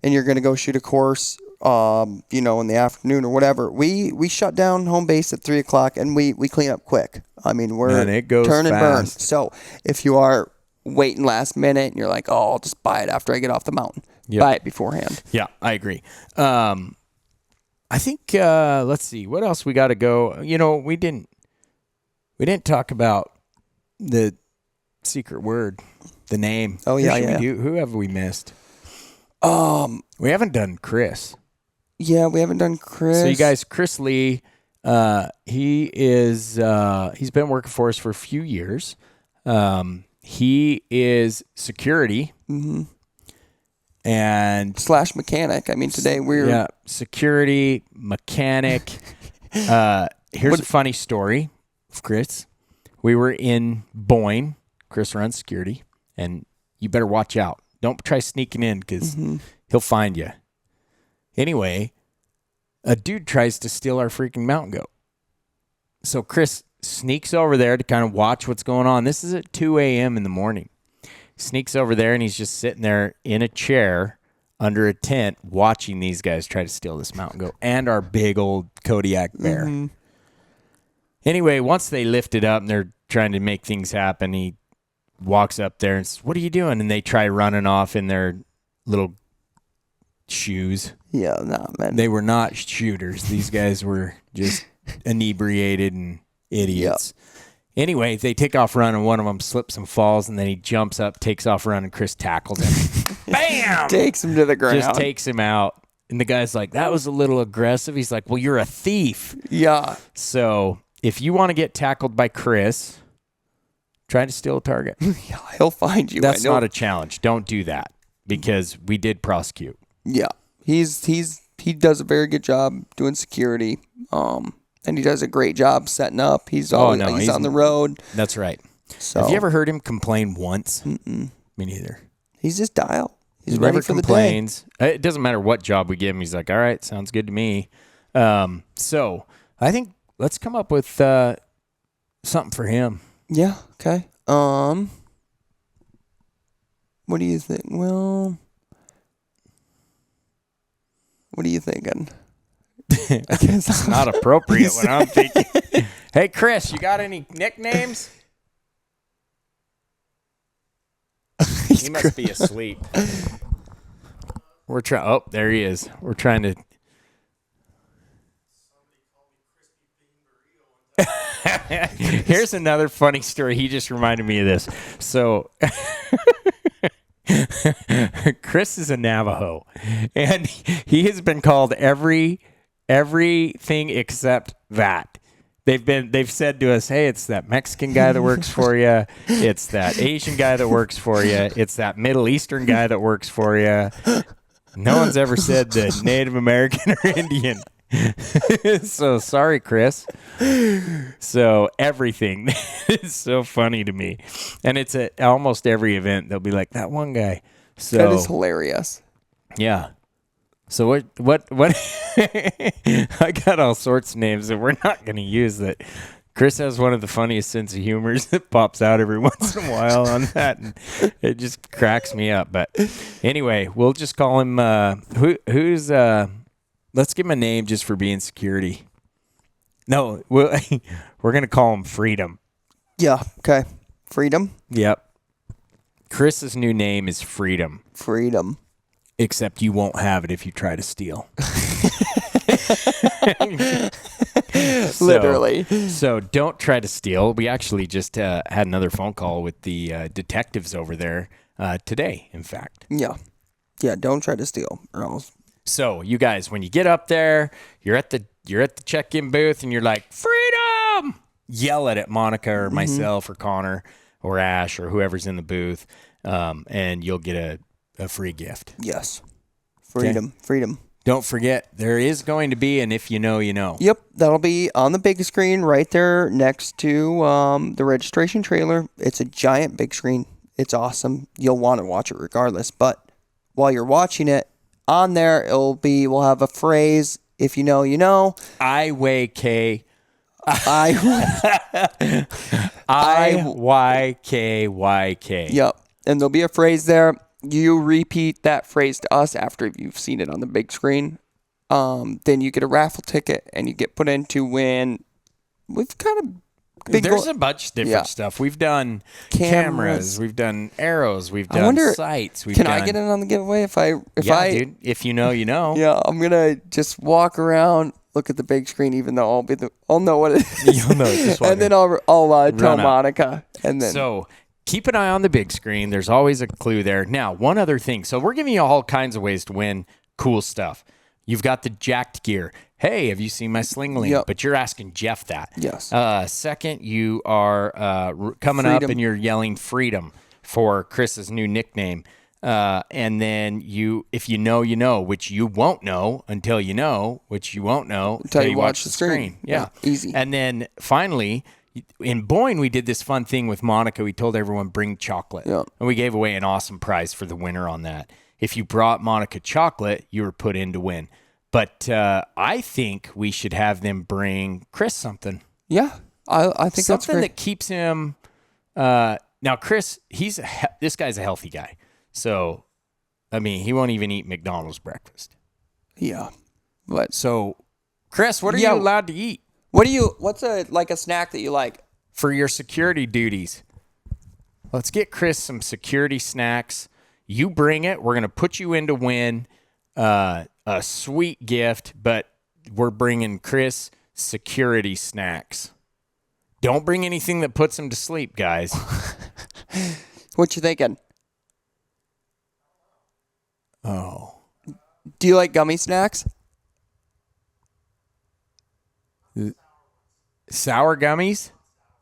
and you're going to go shoot a course, in the afternoon or whatever, we shut down home base at 3:00 and we clean up quick. I mean, it goes turn and burn. fast. So if you are waiting last minute and you're like, oh, I'll just buy it after I get off the mountain, buy it beforehand. Yeah, I agree. I think, let's see, what else we got to go? We didn't talk about the secret word, the name. Oh, yeah. Who have we missed? We haven't done Chris. Yeah, we haven't done Chris. So you guys, Chris Lee, he's been working for us for a few years. He is security. Mm-hmm. And / mechanic. I mean, today we're security mechanic. Here's a funny story of Chris. We were in Boyne. Chris runs security, and you better watch out. Don't try sneaking in because he'll find you. Anyway, a dude tries to steal our freaking mountain goat. So Chris sneaks over there to kind of watch what's going on. This is at 2 a.m. in the morning. Sneaks over there, and he's just sitting there in a chair under a tent watching these guys try to steal this mountain goat and our big old Kodiak bear. Mm-hmm. Anyway, once they lift it up and they're trying to make things happen, he walks up there and says, "What are you doing?" And they try running off in their little shoes. Yeah, no, man. They were not shooters. These guys were just inebriated and idiots. Yep. Anyway, they take off running. One of them slips and falls, and then he jumps up, takes off running. Chris tackles him. Bam! Takes him to the ground. Just takes him out. And the guy's like, that was a little aggressive. He's like, well, you're a thief. Yeah. So if you want to get tackled by Chris, try to steal a target. Yeah, he'll find you. That's not a challenge. Don't do that because we did prosecute. Yeah. He does a very good job doing security. And he does a great job setting up. He's on the road. That's right. So, have you ever heard him complain once? Mm-mm. Me neither. He's just dialed. He's ready never for complains. The day. It doesn't matter what job we give him. He's like, all right, sounds good to me. So I think let's come up with something for him. Yeah. Okay. What do you think? Well, what are you thinking? It's not appropriate what I'm thinking. Hey, Chris, you got any nicknames? He must be asleep. We're trying. Oh, there he is. We're trying to. Here's another funny story. He just reminded me of this. So, Chris is a Navajo, and he has been called everything except that. They've said to us, hey, it's that Mexican guy that works for you. It's that Asian guy that works for you. It's that Middle Eastern guy that works for you. No one's ever said the Native American or Indian. So sorry, Chris. So everything is so funny to me. And it's at almost every event. They'll be like, that one guy. So That is hilarious. yeah. So what I got all sorts of names that we're not going to use that Chris has one of the funniest sense of humors that pops out every once in a while on that, and it just cracks me up. But anyway, we'll just call him who's let's give him a name just for being security. No, we're going to call him Freedom. Yeah. Okay. Freedom. Yep. Chris's new name is Freedom. Freedom. Except you won't have it if you try to steal. Literally. So don't try to steal. We actually just had another phone call with the detectives over there today, in fact. Yeah. Yeah. Don't try to steal, or else. So you guys, when you get up there, you're at the check-in booth, and you're like, freedom! Yell it at Monica or myself or Connor or Ash or whoever's in the booth, and you'll get a free gift. Yes. Freedom. Okay. Freedom. Don't forget, there is going to be an if you know, you know. Yep, that'll be on the big screen right there next to the registration trailer. It's a giant big screen. It's awesome. You'll want to watch it regardless. But while you're watching it, on there we'll have a phrase, if you know, you know. I weigh K. I-Y-K-Y-K. Yep, and there'll be a phrase there. You repeat that phrase to us after you've seen it on the big screen. Then you get a raffle ticket, and you get put in to win. We've kind of There's a bunch of different stuff. We've done cameras, we've done arrows, we've done sights. Can I get in on the giveaway dude, if you know, you know. Yeah, I'm gonna just walk around, look at the big screen, even though I'll know what it is. You'll know, just walk and then I'll tell Monica, and then so. Keep an eye on the big screen. There's always a clue there. Now, one other thing. So we're giving you all kinds of ways to win cool stuff. You've got the jacked gear. Hey, have you seen my sling link? Yep. But you're asking Jeff that. Yes. Second, you are coming up and you're yelling freedom for Chris's new nickname. And then if you know, you know, which you won't know until you know, which you won't know until you watch the screen. Yeah. Easy. And then finally, in Boyne, we did this fun thing with Monica. We told everyone bring chocolate. Yeah. And we gave away an awesome prize for the winner on that. If you brought Monica chocolate, you were put in to win. But I think we should have them bring Chris something. Yeah, I think something that's great. that keeps him. Now, Chris, this guy's a healthy guy. So, I mean, he won't even eat McDonald's breakfast. Yeah. But So, Chris, what are you allowed to eat? what's a snack that you like? For your security duties. Let's get Chris some security snacks. You bring it. We're going to put you in to win a sweet gift, but we're bringing Chris security snacks. Don't bring anything that puts him to sleep, guys. What you thinking? Oh. Do you like gummy snacks? Sour gummies?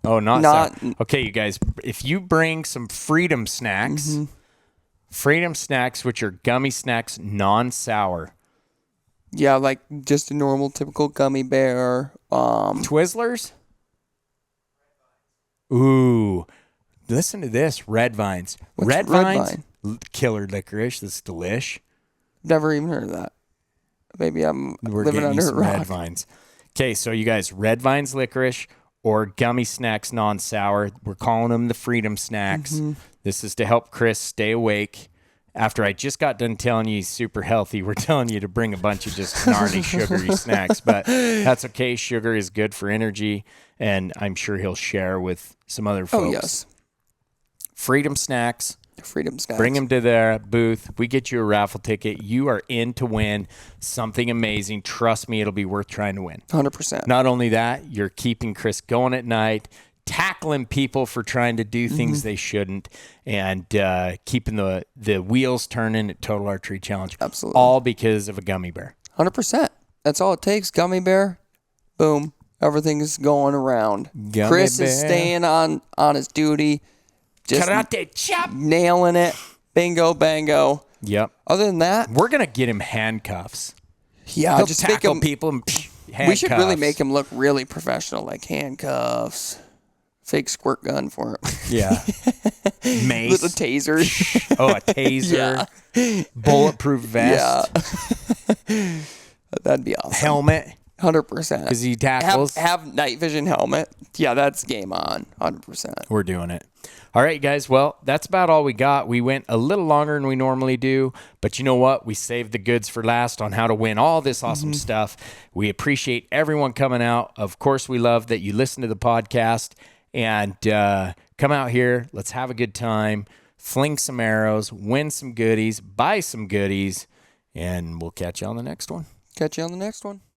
Oh, not sour. Okay, you guys, if you bring some Freedom Snacks, Freedom Snacks, which are gummy snacks, non-sour. Yeah, like just a normal, typical gummy bear. Twizzlers? Ooh. Listen to this. Red Vines. What's Red Red Vines? Killer licorice. That's delish. Never even heard of that. Maybe We're living getting under you a some rock. Red Vines. Okay, so you guys, Red Vines licorice or gummy snacks non-sour. We're calling them the Freedom Snacks. This is to help Chris stay awake. After I just got done telling you he's super healthy, we're telling you to bring a bunch of just gnarly sugary snacks. But that's okay. Sugar is good for energy, and I'm sure he'll share with some other folks. Oh, yes. Freedom Snacks. Freedom Snacks. Bring them to their booth. We get you a raffle ticket. You are in to win something amazing. Trust me, it'll be worth trying to win. 100%. Not only that, you're keeping Chris going at night, tackling people for trying to do things they shouldn't, and keeping the wheels turning at Total Archery Challenge. Absolutely. All because of a gummy bear. 100%. That's all it takes. Gummy bear. Boom. Everything's going around. Gummy Chris is bear. staying on his duty. Just Karate chop. nailing it. Bingo, bango. Yep. Other than that, We're going to get him handcuffs. yeah, He'll just make tackle him. people and handcuffs. We should really make him look really professional, like handcuffs, fake squirt gun for him, Yeah. Mace. little taser. Oh, a taser. Bulletproof vest. Yeah, that'd be awesome. Helmet. 100%. Because he tackles. Have night vision helmet. Yeah, that's game on. 100%. We're doing it. All right, guys. Well, that's about all we got. We went a little longer than we normally do, but you know what? We saved the goods for last on how to win all this awesome stuff. We appreciate everyone coming out. Of course, we love that you listen to the podcast and come out here. Let's have a good time. Fling some arrows, win some goodies, buy some goodies, and we'll catch you on the next one. Catch you on the next one.